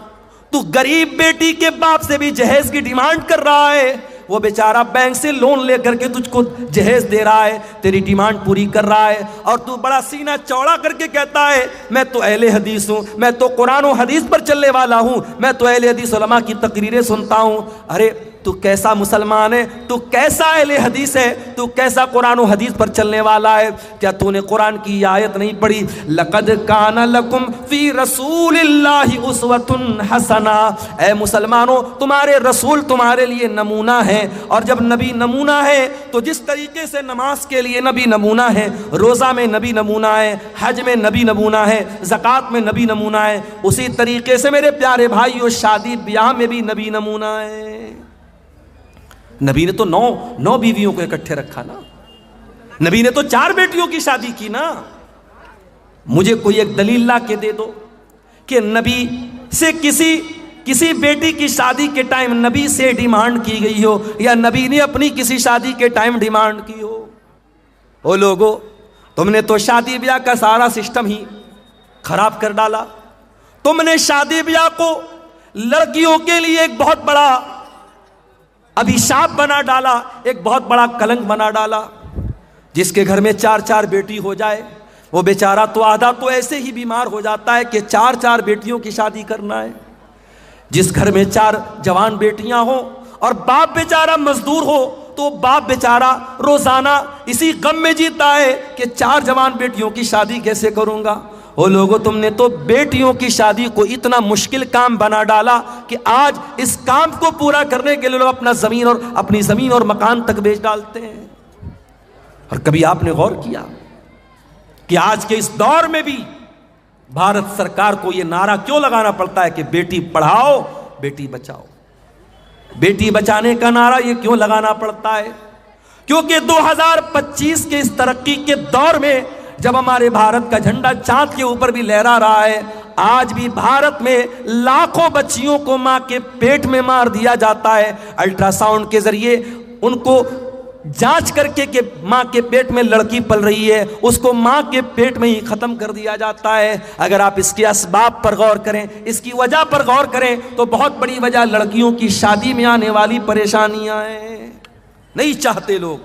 تو غریب بیٹی کے باپ سے بھی جہیز کی ڈیمانڈ کر رہا ہے, وہ بیچارہ بینک سے لون لے کر کے تجھ کو جہیز دے رہا ہے, تیری ڈیمانڈ پوری کر رہا ہے, اور تو بڑا سینہ چوڑا کر کے کہتا ہے میں تو اہل حدیث ہوں, میں تو قرآن و حدیث پر چلنے والا ہوں, میں تو اہل حدیث علماء کی تقریریں سنتا ہوں. ارے تو کیسا مسلمان ہے, تو کیسا اہل حدیث ہے, تو کیسا قرآن و حدیث پر چلنے والا ہے؟ کیا تو نے قرآن کی آیت نہیں پڑھی؟ لقد کان لکم فی رسول اللہ اسوۃ حسنہ. اے مسلمانوں, تمہارے رسول تمہارے لیے نمونہ ہے, اور جب نبی نمونہ ہے تو جس طریقے سے نماز کے لیے نبی نمونہ ہے, روزہ میں نبی نمونہ ہے, حج میں نبی نمونہ ہے, زکوٰۃ میں نبی نمونہ ہے, اسی طریقے سے میرے پیارے بھائیو شادی بیاہ میں بھی نبی نمونہ ہے. نبی نے تو 9 بیویوں کو اکٹھے رکھا نا, نبی نے تو 4 بیٹیوں کی شادی کی نا. مجھے کوئی ایک دلیل لا کے دے دو کہ نبی سے کسی بیٹی کی شادی کے ٹائم نبی سے ڈیمانڈ کی گئی ہو, یا نبی نے اپنی کسی شادی کے ٹائم ڈیمانڈ کی ہو. او لوگو, تم نے تو شادی بیاہ کا سارا سسٹم ہی خراب کر ڈالا. تم نے شادی بیاہ کو لڑکیوں کے لیے ایک بہت بڑا ابھیشاپ بنا ڈالا، ایک بہت بڑا کلنک بنا ڈالا. جس کے گھر میں 4 بیٹی ہو جائے وہ بیچارہ تو آدھا تو ایسے ہی بیمار ہو جاتا ہے کہ 4 بیٹیوں کی شادی کرنا ہے. جس گھر میں 4 جوان بیٹیاں ہوں اور باپ بیچارہ مزدور ہو تو باپ بیچارہ روزانہ اسی غم میں جیتا ہے کہ 4 جوان بیٹیوں کی شادی کیسے کروں گا. وہ لوگوں، تم نے تو بیٹیوں کی شادی کو اتنا مشکل کام بنا ڈالا کہ آج اس کام کو پورا کرنے کے لیے لوگ اپنی زمین اور مکان تک بیچ ڈالتے ہیں. اور کبھی آپ نے غور کیا کہ آج کے اس دور میں بھی بھارت سرکار کو یہ نعرہ کیوں لگانا پڑتا ہے کہ بیٹی پڑھاؤ بیٹی بچاؤ؟ بیٹی بچانے کا نعرہ یہ کیوں لگانا پڑتا ہے؟ کیونکہ 2025 کے اس ترقی کے دور میں جب ہمارے بھارت کا جھنڈا چاند کے اوپر بھی لہرا رہا ہے، آج بھی بھارت میں لاکھوں بچیوں کو ماں کے پیٹ میں مار دیا جاتا ہے. الٹرا ساؤنڈ کے ذریعے ان کو جانچ کر کے کہ ماں کے پیٹ میں لڑکی پل رہی ہے، اس کو ماں کے پیٹ میں ہی ختم کر دیا جاتا ہے. اگر آپ اس کے اسباب پر غور کریں، اس کی وجہ پر غور کریں تو بہت بڑی وجہ لڑکیوں کی شادی میں آنے والی پریشانیاں ہیں. نہیں چاہتے لوگ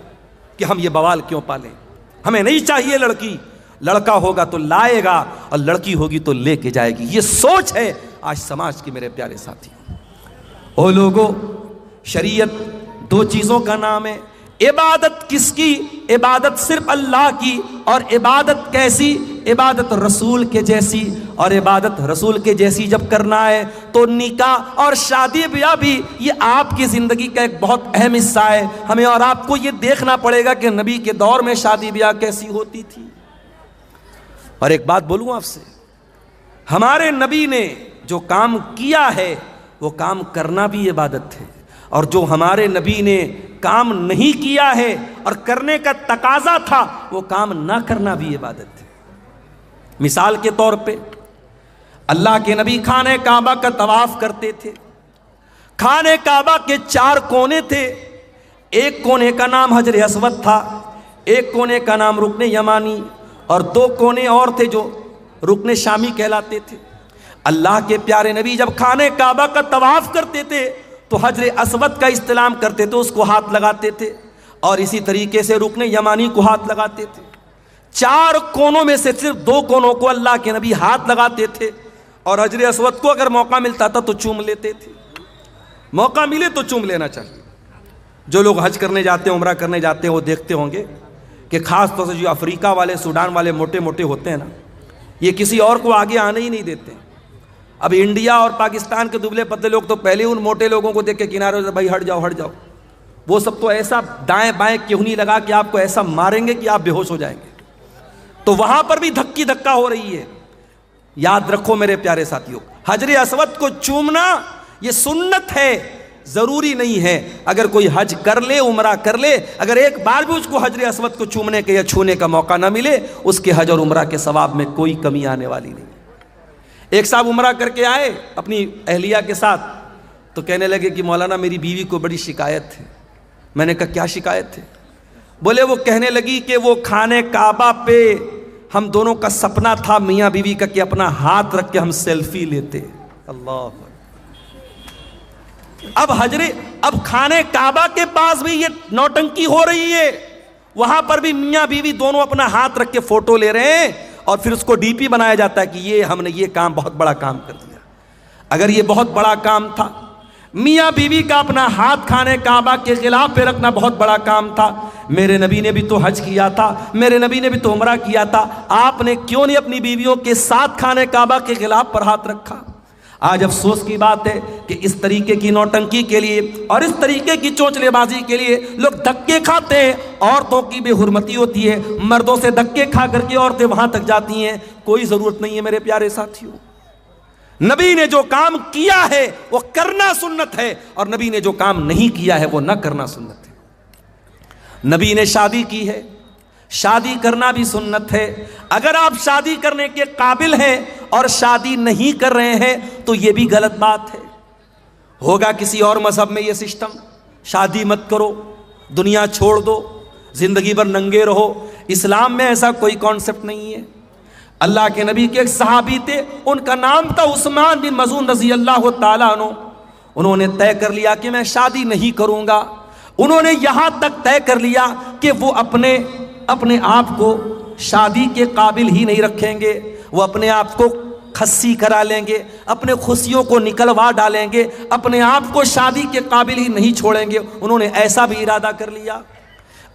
کہ ہم یہ بوال کیوں پالیں. ہمیں نہیں چاہیے لڑکی، لڑکا ہوگا تو لائے گا اور لڑکی ہوگی تو لے کے جائے گی. یہ سوچ ہے آج سماج کی میرے پیارے ساتھی. او لوگوں، شریعت 2 چیزوں کا نام ہے. عبادت کس کی؟ عبادت صرف اللہ کی. اور عبادت کیسی؟ عبادت رسول کے جیسی. اور عبادت رسول کے جیسی جب کرنا ہے تو نکاح اور شادی بیاہ بھی یہ آپ کی زندگی کا ایک بہت اہم حصہ ہے. ہمیں اور آپ کو یہ دیکھنا پڑے گا کہ نبی کے دور میں شادی بیاہ کیسی ہوتی تھی. اور ایک بات بولوں آپ سے، ہمارے نبی نے جو کام کیا ہے وہ کام کرنا بھی عبادت ہے، اور جو ہمارے نبی نے کام نہیں کیا ہے اور کرنے کا تقاضا تھا وہ کام نہ کرنا بھی عبادت ہے. مثال کے طور پہ اللہ کے نبی خانہ کعبہ کا طواف کرتے تھے. خانہ کعبہ کے 4 کونے تھے. ایک کونے کا نام حجر اسود تھا، ایک کونے کا نام رکن یمانی، اور 2 کونے اور تھے جو رکن شامی کہلاتے تھے. اللہ کے پیارے نبی جب خانہ کعبہ کا طواف کرتے تھے تو حجر اسود کا استلام کرتے تھے، اس کو ہاتھ لگاتے تھے، اور اسی طریقے سے رکن یمانی کو ہاتھ لگاتے تھے. 4 کونوں میں سے صرف 2 کونوں کو اللہ کے نبی ہاتھ لگاتے تھے، اور حجر اسود کو اگر موقع ملتا تھا تو چوم لیتے تھے. موقع ملے تو چوم لینا چاہیے. جو لوگ حج کرنے جاتے ہیں، عمرہ کرنے جاتے ہیں، وہ دیکھتے ہوں گے کہ خاص طور سے جو افریقہ والے، سوڈان والے موٹے موٹے ہوتے ہیں نا، یہ کسی اور کو آگے آنے ہی نہیں دیتے. اب انڈیا اور پاکستان کے دبلے پتلے لوگ تو پہلے ان موٹے لوگوں کو دیکھ کے کنارے سے بھائی ہٹ جاؤ ہٹ جاؤ. وہ سب تو ایسا دائیں بائیں کیہنی لگا کہ آپ کو ایسا ماریں گے کہ آپ بے ہوش ہو جائیں گے. تو وہاں پر بھی دھکی دھکا ہو رہی ہے. یاد رکھو میرے پیارے ساتھیوں، حجر اسود کو چومنا یہ سنت ہے، ضروری نہیں ہے. اگر کوئی حج کر لے، عمرہ کر لے، اگر ایک بار بھی اس کو حجر اسود کو چومنے کے یا چھونے کا موقع نہ ملے، اس کے حج اور عمرہ کے ثواب میں کوئی کمی آنے والی نہیں. ایک صاحب عمرہ کر کے آئے اپنی اہلیہ کے ساتھ، تو کہنے لگے کہ مولانا میری بیوی کو بڑی شکایت ہے. میں نے کہا کیا شکایت ہے؟ بولے وہ کہنے لگی کہ وہ خانہ کعبہ پہ ہم دونوں کا سپنا تھا میاں بیوی کا کہ اپنا ہاتھ رکھ کے ہم سیلفی لیتے. اللہ، اب خانہ کعبہ کے پاس بھی یہ نوٹنکی ہو رہی ہے. وہاں پر بھی میاں بیوی دونوں اپنا ہاتھ رکھ کے فوٹو لے رہے ہیں، اور پھر اس کو ڈی پی بنایا جاتا ہے کہ یہ ہم نے یہ کام، بہت بڑا کام کر دیا. اگر یہ بہت بڑا کام تھا، میاں بیوی کا اپنا ہاتھ خانہ کعبہ کے خلاف پہ رکھنا بہت بڑا کام تھا. میرے نبی نے بھی تو حج کیا تھا، میرے نبی نے بھی تو عمرہ کیا تھا. آپ نے کیوں نہیں اپنی بیویوں کے ساتھ خانہ کعبہ کے خلاف پر ہاتھ رکھا؟ آج افسوس کی بات ہے کہ اس طریقے کی نوٹنکی کے لیے اور اس طریقے کی چونچلے بازی کے لیے لوگ دھکے کھاتے ہیں. عورتوں کی بے حرمتی ہوتی ہے، مردوں سے دھکے کھا کر کے عورتیں وہاں تک جاتی ہیں. کوئی ضرورت نہیں ہے میرے پیارے ساتھیوں. نبی نے جو کام کیا ہے وہ کرنا سنت ہے، اور نبی نے جو کام نہیں کیا ہے وہ نہ کرنا سنت ہے. نبی نے شادی کی ہے، شادی کرنا بھی سنت ہے. اگر آپ شادی کرنے کے قابل ہیں اور شادی نہیں کر رہے ہیں تو یہ بھی غلط بات ہے. ہوگا کسی اور مذہب میں یہ سسٹم، شادی مت کرو، دنیا چھوڑ دو، زندگی بھر ننگے رہو. اسلام میں ایسا کوئی کانسیپٹ نہیں ہے. اللہ کے نبی کے ایک صحابی تھے، ان کا نام تھا عثمان بن مظعون رضی اللہ تعالیٰ عنہ. انہوں نے طے کر لیا کہ میں شادی نہیں کروں گا. انہوں نے یہاں تک طے کر لیا کہ وہ اپنے آپ کو شادی کے قابل ہی نہیں رکھیں گے، وہ اپنے آپ کو کھسی کرا لیں گے، اپنے خوشیوں کو نکلوا ڈالیں گے، اپنے آپ کو شادی کے قابل ہی نہیں چھوڑیں گے. انہوں نے ایسا بھی ارادہ کر لیا.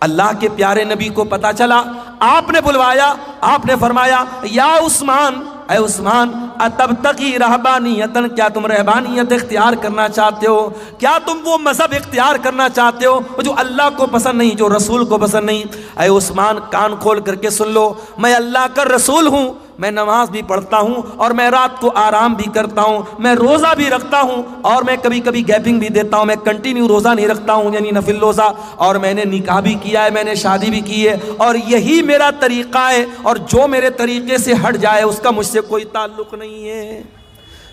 اللہ کے پیارے نبی کو پتا چلا، آپ نے بلوایا، آپ نے فرمایا یا عثمان، اے عثمان، اتبتغی رہبانیتن، کیا تم رہبانیت اختیار کرنا چاہتے ہو؟ کیا تم وہ مذہب اختیار کرنا چاہتے ہو جو اللہ کو پسند نہیں، جو رسول کو پسند نہیں؟ اے عثمان، کان کھول کر کے سن لو، میں اللہ کا رسول ہوں، میں نماز بھی پڑھتا ہوں اور میں رات کو آرام بھی کرتا ہوں، میں روزہ بھی رکھتا ہوں اور میں کبھی کبھی گیپنگ بھی دیتا ہوں، میں کنٹینیو روزہ نہیں رکھتا ہوں، یعنی نفل روزہ، اور میں نے نکاح بھی کیا ہے، میں نے شادی بھی کی ہے، اور یہی میرا طریقہ ہے، اور جو میرے طریقے سے ہٹ جائے اس کا مجھ سے کوئی تعلق نہیں ہے.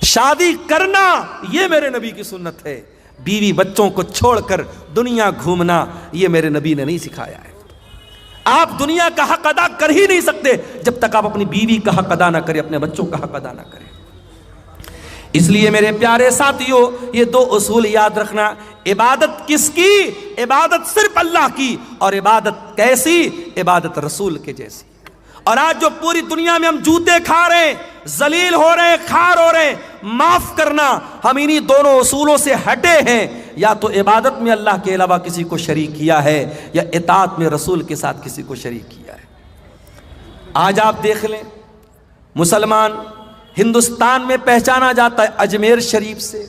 شادی کرنا یہ میرے نبی کی سنت ہے. بیوی بچوں کو چھوڑ کر دنیا گھومنا یہ میرے نبی نے نہیں سکھایا ہے. آپ دنیا کا حق ادا کر ہی نہیں سکتے جب تک آپ اپنی بیوی کا حق ادا نہ کریں، اپنے بچوں کا حق ادا نہ کریں. اس لیے میرے پیارے ساتھیوں، یہ دو اصول یاد رکھنا. عبادت کس کی؟ عبادت صرف اللہ کی. اور عبادت کیسی؟ عبادت رسول کے جیسی. اور آج جو پوری دنیا میں ہم جوتے کھا رہے ہیں، ذلیل ہو رہے ہیں، خار ہو رہے ہیں، معاف کرنا، ہم انہی دونوں اصولوں سے ہٹے ہیں. یا تو عبادت میں اللہ کے علاوہ کسی کو شریک کیا ہے، یا اطاعت میں رسول کے ساتھ کسی کو شریک کیا ہے. آج آپ دیکھ لیں، مسلمان ہندوستان میں پہچانا جاتا ہے اجمیر شریف سے.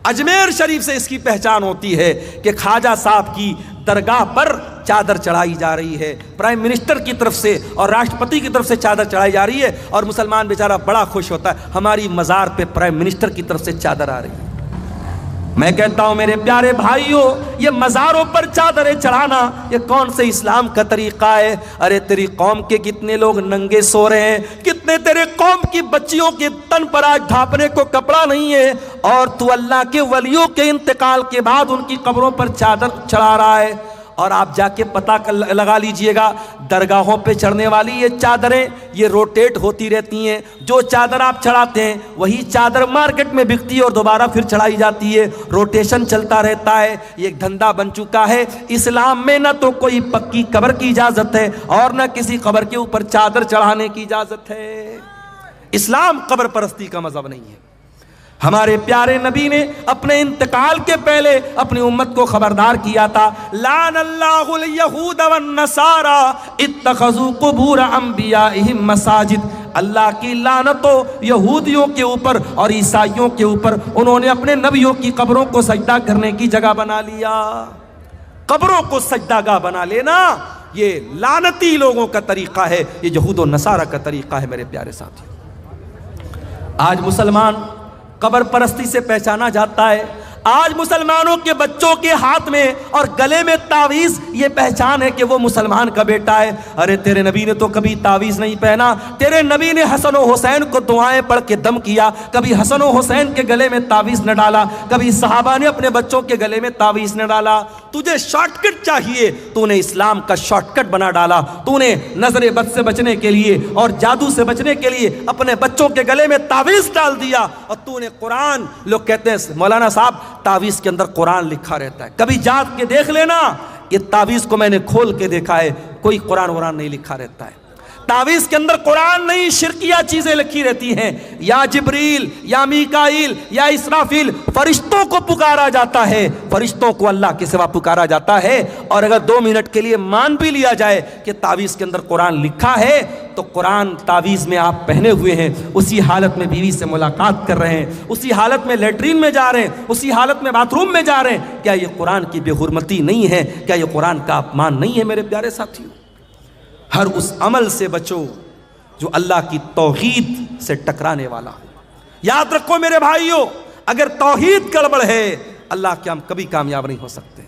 اجمیر شریف سے اس کی پہچان ہوتی ہے کہ خواجہ صاحب کی درگاہ پر چادر چڑھائی جا رہی ہے، پرائم منسٹر کی طرف سے اور راشٹرپتی کی طرف سے چادر چڑھائی جا رہی ہے، اور مسلمان بیچارہ بڑا خوش ہوتا ہے ہماری مزار پہ پرائم منسٹر کی طرف سے چادر آ رہی ہے. میں کہتا ہوں میرے پیارے بھائیوں، یہ مزاروں پر چادریں چڑھانا یہ کون سے اسلام کا طریقہ ہے؟ ارے تیری قوم کے کتنے لوگ ننگے سو رہے ہیں، کتنے تیرے قوم کی بچیوں کے تن پر آج ڈھانپنے کو کپڑا نہیں ہے، اور تو اللہ کے ولیوں کے انتقال کے بعد ان کی قبروں پر چادر چڑھا رہا ہے. اور آپ جا کے پتہ لگا لیجئے گا، درگاہوں پہ چڑھنے والی یہ چادریں یہ روٹیٹ ہوتی رہتی ہیں. جو چادر آپ چڑھاتے ہیں وہی چادر مارکیٹ میں بکتی ہے اور دوبارہ پھر چڑھائی جاتی ہے، روٹیشن چلتا رہتا ہے. یہ ایک دھندا بن چکا ہے. اسلام میں نہ تو کوئی پکی قبر کی اجازت ہے اور نہ کسی قبر کے اوپر چادر چڑھانے کی اجازت ہے. اسلام قبر پرستی کا مذہب نہیں ہے. ہمارے پیارے نبی نے اپنے انتقال کے پہلے اپنی امت کو خبردار کیا تھا، لعن اللہ الیہود والنصارى اتخذوا قبور انبیائہم مساجد. اللہ کی لعنت ہو یہودیوں کے اوپر اور عیسائیوں کے اوپر، انہوں نے اپنے نبیوں کی قبروں کو سجدہ کرنے کی جگہ بنا لیا. قبروں کو سجدہ گاہ بنا لینا یہ لعنتی لوگوں کا طریقہ ہے، یہ یہود و نصارہ کا طریقہ ہے. میرے پیارے ساتھیوں، آج مسلمان قبر پرستی سے پہچانا جاتا ہے. آج مسلمانوں کے بچوں کے ہاتھ میں اور گلے میں تعویذ یہ پہچان ہے کہ وہ مسلمان کا بیٹا ہے. ارے تیرے نبی نے تو کبھی تعویذ نہیں پہنا. تیرے نبی نے حسن و حسین کو دعائیں پڑھ کے دم کیا، کبھی حسن و حسین کے گلے میں تعویذ نہ ڈالا، کبھی صحابہ نے اپنے بچوں کے گلے میں تعویذ نہ ڈالا. تجھے شارٹ کٹ چاہیے، تو نے اسلام کا شارٹ کٹ بنا ڈالا. تو نے نظر بد سے بچنے کے لیے اور جادو سے بچنے کے لیے اپنے بچوں کے گلے میں تعویذ ڈال دیا. اور تو نے قرآن، لوگ کہتے ہیں مولانا صاحب تعویذ کے اندر قرآن لکھا رہتا ہے، کبھی جات کے دیکھ لینا. یہ تعویذ کو میں نے کھول کے دیکھا ہے، کوئی قرآن نہیں لکھا رہتا ہے. تعویذ کے اندر قرآن نہیں، شرکیہ چیزیں لکھی رہتی ہیں. یا جبریل یا میکائیل یا اسرافیل، فرشتوں کو پکارا جاتا ہے، فرشتوں کو اللہ کے سوا پکارا جاتا ہے. اور اگر 2 منٹ کے لیے مان بھی لیا جائے کہ تعویذ کے اندر قرآن لکھا ہے، تو قرآن تعویذ میں آپ پہنے ہوئے ہیں، اسی حالت میں بیوی سے ملاقات کر رہے ہیں، اسی حالت میں لیٹرین میں جا رہے ہیں، اسی حالت میں باتھ روم میں جا رہے ہیں. کیا یہ قرآن کی بے حرمتی نہیں ہے؟ کیا یہ قرآن کا اپمان نہیں ہے؟ میرے پیارے ساتھیوں، ہر اس عمل سے بچو جو اللہ کی توحید سے ٹکرانے والا ہو. یاد رکھو میرے بھائیوں، اگر توحید گڑبڑ ہے اللہ کے ہم کبھی کامیاب نہیں ہو سکتے.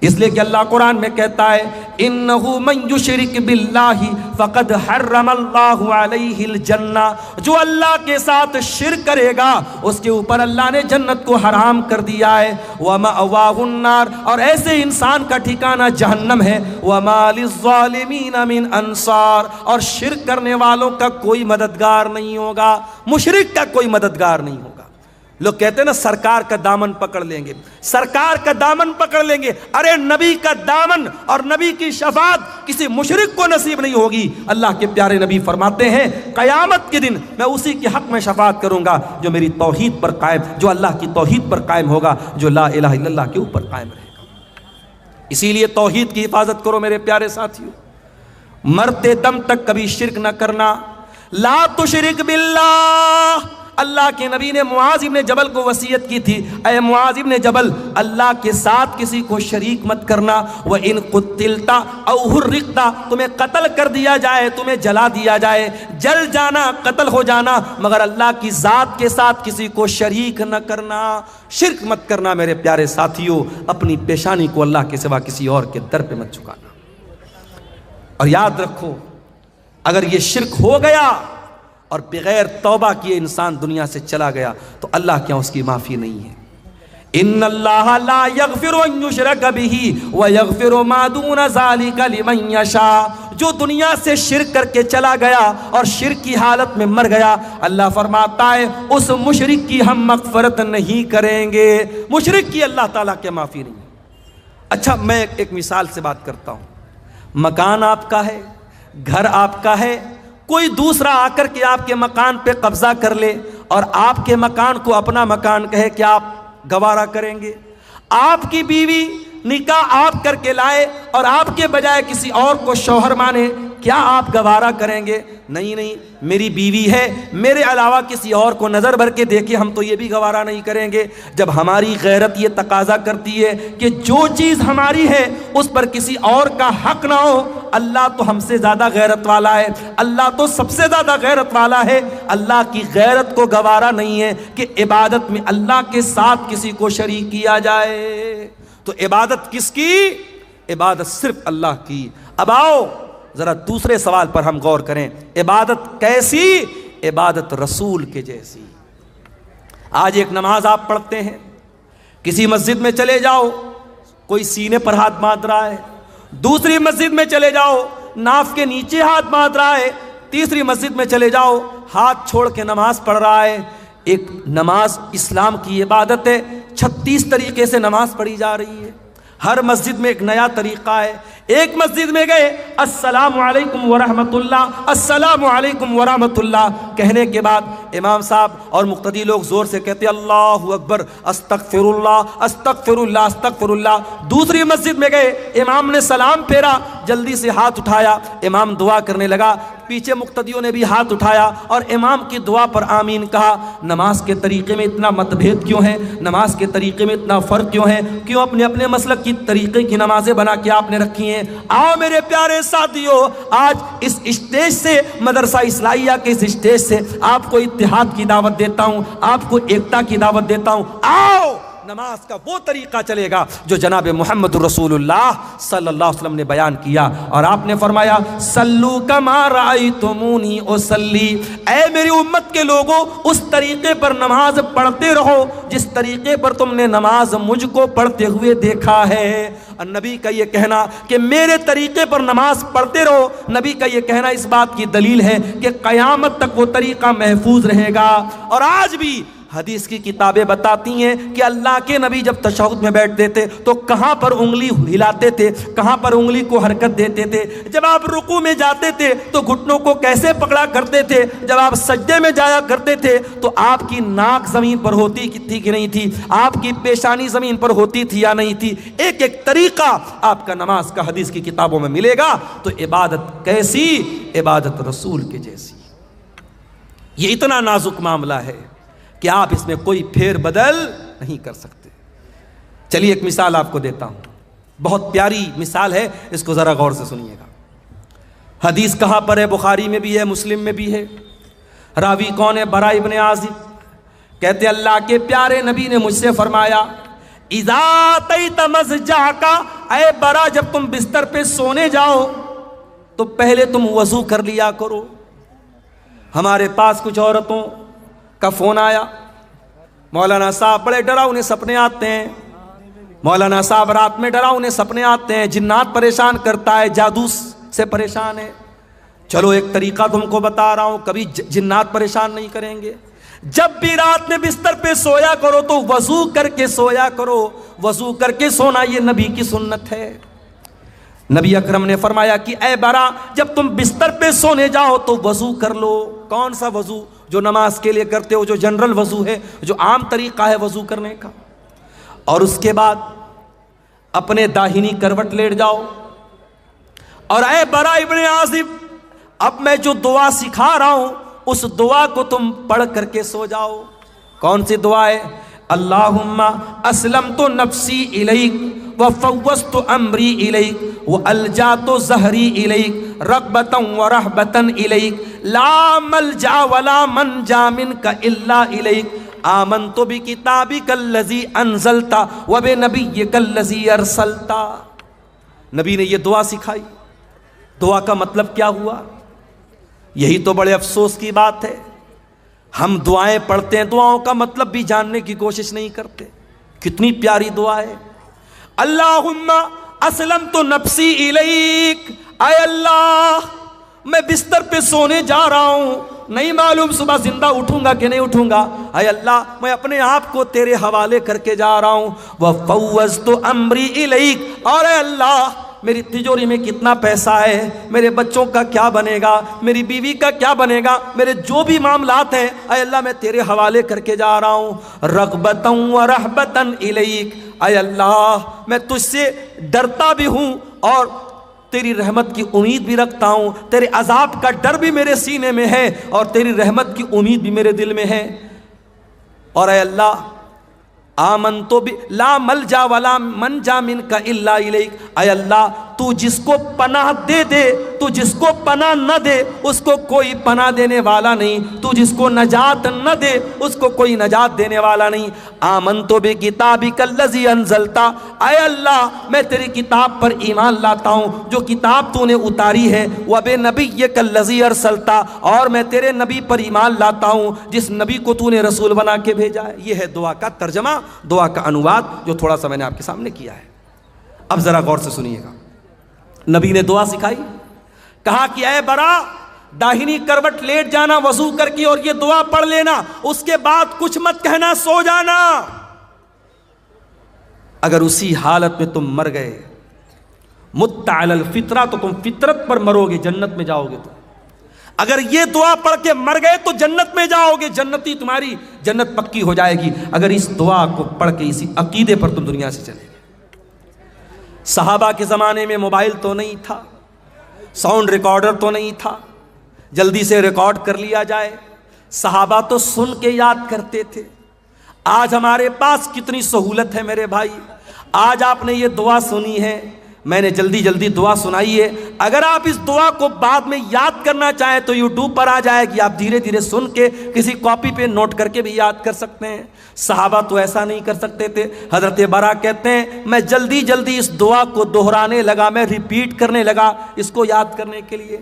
اس لیے کہ اللہ قرآن میں کہتا ہے انہ من یشرک باللہ فقد حرم اللہ علیہ الجنہ، جو اللہ کے ساتھ شرک کرے گا اس کے اوپر اللہ نے جنت کو حرام کر دیا ہے، ومأواہ النار، اور ایسے انسان کا ٹھکانہ جہنم ہے، وما للظالمین من انصار، اور شرک کرنے والوں کا کوئی مددگار نہیں ہوگا، مشرک کا کوئی مددگار نہیں ہوگا۔ لوگ کہتے ہیں نا سرکار کا دامن پکڑ لیں گے، سرکار کا دامن پکڑ لیں گے، ارے نبی کا دامن اور نبی کی شفاعت کسی مشرک کو نصیب نہیں ہوگی۔ اللہ کے پیارے نبی فرماتے ہیں قیامت کے دن میں اسی کے حق میں شفاعت کروں گا جو میری توحید پر قائم، جو اللہ کی توحید پر قائم ہوگا، جو لا الہ الا اللہ کے اوپر قائم رہے گا۔ اسی لیے توحید کی حفاظت کرو میرے پیارے ساتھیو، مرتے دم تک کبھی شرک نہ کرنا، لا تشرک باللہ۔ اللہ کے نبی نے معاذ ابن جبل کو وصیت کی تھی، اے معاذ ابن جبل اللہ کے ساتھ کسی کو شریک مت کرنا، وَإِن قُتِلْتَ أَوْ حُرِّقْتَ، تمہیں قتل کر دیا جائے، تمہیں جلا دیا جائے، جل جانا، قتل ہو جانا، مگر اللہ کی ذات کے ساتھ کسی کو شریک نہ کرنا، شرک مت کرنا میرے پیارے ساتھیوں، اپنی پیشانی کو اللہ کے سوا کسی اور کے در پہ مت جھکانا۔ اور یاد رکھو اگر یہ شرک ہو گیا اور بغیر توبہ کیے انسان دنیا سے چلا گیا تو اللہ کیا اس کی معافی نہیں ہے۔ ان اللہ لا یغفر ان یشرک بہ ویغفر ما دون ذلک لمن یشاء، جو دنیا سے شرک کر کے چلا گیا اور شرک کی حالت میں مر گیا، اللہ فرماتا ہے اس مشرک کی ہم مغفرت نہیں کریں گے، مشرک کی اللہ تعالیٰ کے معافی نہیں۔ اچھا میں ایک مثال سے بات کرتا ہوں، مکان آپ کا ہے، گھر آپ کا ہے، کوئی دوسرا آ کر کے آپ کے مکان پہ قبضہ کر لے اور آپ کے مکان کو اپنا مکان کہے کہ آپ گوارا کریں گے؟ آپ کی بیوی نکاح آپ کر کے لائے اور آپ کے بجائے کسی اور کو شوہر مانے، کیا آپ گوارا کریں گے؟ نہیں نہیں، میری بیوی ہے، میرے علاوہ کسی اور کو نظر بھر کے دیکھے ہم تو یہ بھی گوارا نہیں کریں گے۔ جب ہماری غیرت یہ تقاضا کرتی ہے کہ جو چیز ہماری ہے اس پر کسی اور کا حق نہ ہو، اللہ تو ہم سے زیادہ غیرت والا ہے، اللہ تو سب سے زیادہ غیرت والا ہے، اللہ کی غیرت کو گوارا نہیں ہے کہ عبادت میں اللہ کے ساتھ کسی کو شریک کیا جائے۔ تو عبادت کس کی؟ عبادت صرف اللہ کی۔ اب آؤ ذرا دوسرے سوال پر ہم غور کریں، عبادت کیسی؟ عبادت رسول کے جیسی۔ آج ایک نماز آپ پڑھتے ہیں، کسی مسجد میں چلے جاؤ کوئی سینے پر ہاتھ باندھ رہا ہے، دوسری مسجد میں چلے جاؤ ناف کے نیچے ہاتھ باندھ رہا ہے، تیسری مسجد میں چلے جاؤ ہاتھ چھوڑ کے نماز پڑھ رہا ہے۔ ایک نماز اسلام کی عبادت ہے، 36 طریقے سے نماز پڑھی جا رہی ہے، ہر مسجد میں ایک نیا طریقہ ہے۔ ایک مسجد میں گئے السلام علیکم ورحمت اللہ، السلام علیکم ورحمت اللہ کہنے کے بعد امام صاحب اور مقتدی لوگ زور سے کہتے اللہ اکبر، استغفر اللہ استغفر اللہ استغفر اللہ۔ دوسری مسجد میں گئے، امام نے سلام پھیرا، جلدی سے ہاتھ اٹھایا، امام دعا کرنے لگا، پیچھے مقتدیوں نے بھی ہاتھ اٹھایا اور امام کی دعا پر آمین کہا۔ نماز کے طریقے میں اتنا متبھید کیوں ہے؟ نماز کے طریقے میں اتنا فرق کیوں ہے؟ کیوں اپنے اپنے مسلک کی طریقے کی نمازیں بنا کے آپ نے رکھی ہیں؟ آؤ میرے پیارے ساتھیو، آج اس اسٹیج سے، مدرسہ اصلاحیہ کے اس اسٹیج سے آپ کو اتحاد کی دعوت دیتا ہوں، آپ کو ایکتا کی دعوت دیتا ہوں۔ آؤ نماز کا وہ طریقہ چلے گا جو جناب محمد رسول اللہ صلی اللہ علیہ وسلم نے بیان کیا، اور آپ نے فرمایا سلو کما رأیتمونی اصلی، اے میری امت کے لوگوں اس طریقے پر نماز پڑھتے رہو جس طریقے پر تم نے نماز مجھ کو پڑھتے ہوئے دیکھا ہے۔ اور نبی کا یہ کہنا کہ میرے طریقے پر نماز پڑھتے رہو، نبی کا یہ کہنا اس بات کی دلیل ہے کہ قیامت تک وہ طریقہ محفوظ رہے گا۔ اور آج بھی حدیث کی کتابیں بتاتی ہیں کہ اللہ کے نبی جب تشہد میں بیٹھتے تھے تو کہاں پر انگلی ہلاتے تھے، کہاں پر انگلی کو حرکت دیتے تھے، جب آپ رکوع میں جاتے تھے تو گھٹنوں کو کیسے پکڑا کرتے تھے، جب آپ سجدے میں جایا کرتے تھے تو آپ کی ناک زمین پر ہوتی تھی کہ نہیں تھی، آپ کی پیشانی زمین پر ہوتی تھی یا نہیں تھی، ایک ایک طریقہ آپ کا نماز کا حدیث کی کتابوں میں ملے گا۔ تو عبادت کیسی؟ عبادت رسول کے جیسی۔ یہ اتنا نازک معاملہ ہے کہ آپ اس میں کوئی پھیر بدل نہیں کر سکتے۔ چلیے ایک مثال آپ کو دیتا ہوں، بہت پیاری مثال ہے، اس کو ذرا غور سے سنیے گا۔ حدیث کہاں پر ہے؟ بخاری میں بھی ہے، مسلم میں بھی ہے۔ راوی کون ہے؟ برا ابن عازب کہتے اللہ کے پیارے نبی نے مجھ سے فرمایا اذا اتیت مضجعک اے برا جب تم بستر پہ سونے جاؤ تو پہلے تم وضو کر لیا کرو. ہمارے پاس کچھ عورتوں کا فون آیا، مولانا صاحب بڑے ڈراؤنے سپنے آتے ہیں، مولانا صاحب رات میں ڈراؤنے سپنے آتے ہیں، جنات پریشان کرتا ہے، جادو سے پریشان ہے. چلو ایک طریقہ تم کو بتا رہا ہوں، کبھی جنات پریشان نہیں کریں گے. جب بھی رات میں بستر پہ سویا کرو تو وضو کر کے سویا کرو. وضو کر کے سونا یہ نبی کی سنت ہے. نبی اکرم نے فرمایا کہ اے برا جب تم بستر پہ سونے جاؤ تو وضو کر لو. کون سا وضو؟ جو نماز کے لیے کرتے ہو، جو جنرل وضو ہے، جو عام طریقہ ہے وضو کرنے کا. اور اس کے بعد اپنے داہنی کروٹ لیٹ جاؤ. اور اے برا ابن عازب اب میں جو دعا سکھا رہا ہوں اس دعا کو تم پڑھ کر کے سو جاؤ. کون سی دعا ہے؟ اللہم اسلمت نفسی الیک وفوضت امری الیک والجات ظہری الیک رغبتا ورہبتا الیک لا ملجا ولا منجا منک الا الیک آمنت بکتابک الذی انزلت وبنبیک الذی ارسلت. نبی نے یہ دعا سکھائی. دعا کا مطلب کیا ہوا؟ یہی تو بڑے افسوس کی بات ہے، ہم دعائیں پڑھتے ہیں، دعاؤں کا مطلب بھی جاننے کی کوشش نہیں کرتے. کتنی پیاری دعا ہے، اللہم اسلمت نفسی الیک. اے اللہ میں بستر پہ سونے جا رہا ہوں، نہیں معلوم صبح زندہ اٹھوں گا کہ نہیں اٹھوں گا. اے اللہ میں اپنے آپ کو تیرے حوالے کر کے جا رہا ہوں. وفوضت امری الیک. اور اے اللہ میری تجوری میں کتنا پیسہ ہے، میرے بچوں کا کیا بنے گا، میری بیوی کا کیا بنے گا، میرے جو بھی معاملات ہیں اے اللہ میں تیرے حوالے کر کے جا رہا ہوں. رغبتا ورہبتا الیک. اے اللہ میں تجھ سے ڈرتا بھی ہوں اور تیری رحمت کی امید بھی رکھتا ہوں. تیرے عذاب کا ڈر بھی میرے سینے میں ہے اور تیری رحمت کی امید بھی میرے دل میں ہے. اور اے اللہ آمنتو لا ملجا ولا منجا منک الا الیک. اے اللہ تو جس کو پناہ دے دے، تو جس کو پناہ نہ دے اس کو کوئی پناہ دینے والا نہیں، تو جس کو نجات نہ دے اس کو کوئی نجات دینے والا نہیں. آمنتو بکتابک الذی انزلت. اے اللہ میں تیری کتاب پر ایمان لاتا ہوں جو کتاب تو نے اتاری ہے. وبنبیک الذی ارسلت. اور میں تیرے نبی پر ایمان لاتا ہوں جس نبی کو تو نے رسول بنا کے بھیجا ہے. یہ ہے دعا کا ترجمہ، دعا کا انواد جو تھوڑا سا میں نے آپ کے سامنے کیا ہے. اب ذرا غور سے سنیے گا. نبی نے دعا سکھائی، کہا کہ اے برا داہنی کروٹ لیٹ جانا وضو کر کے اور یہ دعا پڑھ لینا، اس کے بعد کچھ مت کہنا، سو جانا. اگر اسی حالت میں تم مر گئے مت علی الفطرہ تو تم فطرت پر مرو گے، جنت میں جاؤ گے. تو اگر یہ دعا پڑھ کے مر گئے تو جنت میں جاؤ گے، جنتی تمہاری جنت پکی ہو جائے گی اگر اس دعا کو پڑھ کے اسی عقیدے پر تم دنیا سے چلے گے. صحابہ کے زمانے میں موبائل تو نہیں تھا، ساؤنڈ ریکارڈر تو نہیں تھا جلدی سے ریکارڈ کر لیا جائے. صحابہ تو سن کے یاد کرتے تھے. آج ہمارے پاس کتنی سہولت ہے میرے بھائی. آج آپ نے یہ دعا سنی ہے، میں نے جلدی جلدی دعا سنائی ہے. اگر آپ اس دعا کو بعد میں یاد کرنا چاہیں تو یوٹیوب پر آ جائے گی، آپ دھیرے دھیرے سن کے کسی کاپی پہ نوٹ کر کے بھی یاد کر سکتے ہیں. صحابہ تو ایسا نہیں کر سکتے تھے. حضرت برا کہتے ہیں میں جلدی جلدی اس دعا کو دہرانے لگا، میں ریپیٹ کرنے لگا اس کو یاد کرنے کے لیے.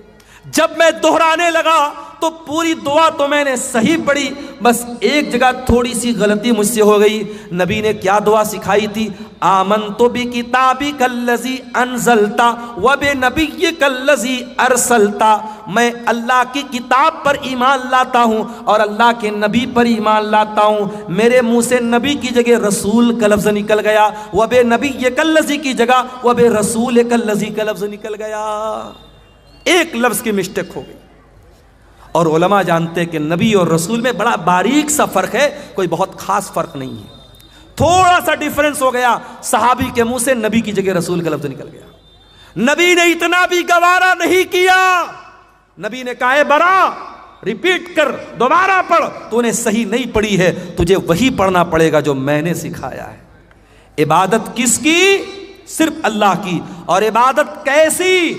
جب میں دہرانے لگا تو پوری دعا تو میں نے صحیح پڑھی، بس ایک جگہ تھوڑی سی غلطی مجھ سے ہو گئی. نبی نے کیا دعا سکھائی تھی؟ آمنتو بکتابک الذی انزلت وبنبیک الذی ارسلت. میں اللہ کی کتاب پر ایمان لاتا ہوں اور اللہ کے نبی پر ایمان لاتا ہوں. میرے منہ سے نبی کی جگہ رسول کا لفظ نکل گیا، وبنبیک الذی کی جگہ وبرسولک الذی کا لفظ نکل گیا. ایک لفظ کی مسٹیک ہو گئی. اور علماء جانتے ہیں کہ نبی اور رسول میں بڑا باریک سا فرق ہے، کوئی بہت خاص فرق نہیں ہے. تھوڑا سا ڈیفرنس ہو گیا، صحابی کے منہ سے نبی کی جگہ رسول کا لفظ نکل گیا. نبی نے اتنا بھی گوارا نہیں کیا. نبی نے کہا اے برا ریپیٹ کر، دوبارہ پڑھ، تو نے صحیح نہیں پڑھی ہے، تجھے وہی پڑھنا پڑے گا جو میں نے سکھایا ہے. عبادت کس کی؟ صرف اللہ کی. اور عبادت کیسی؟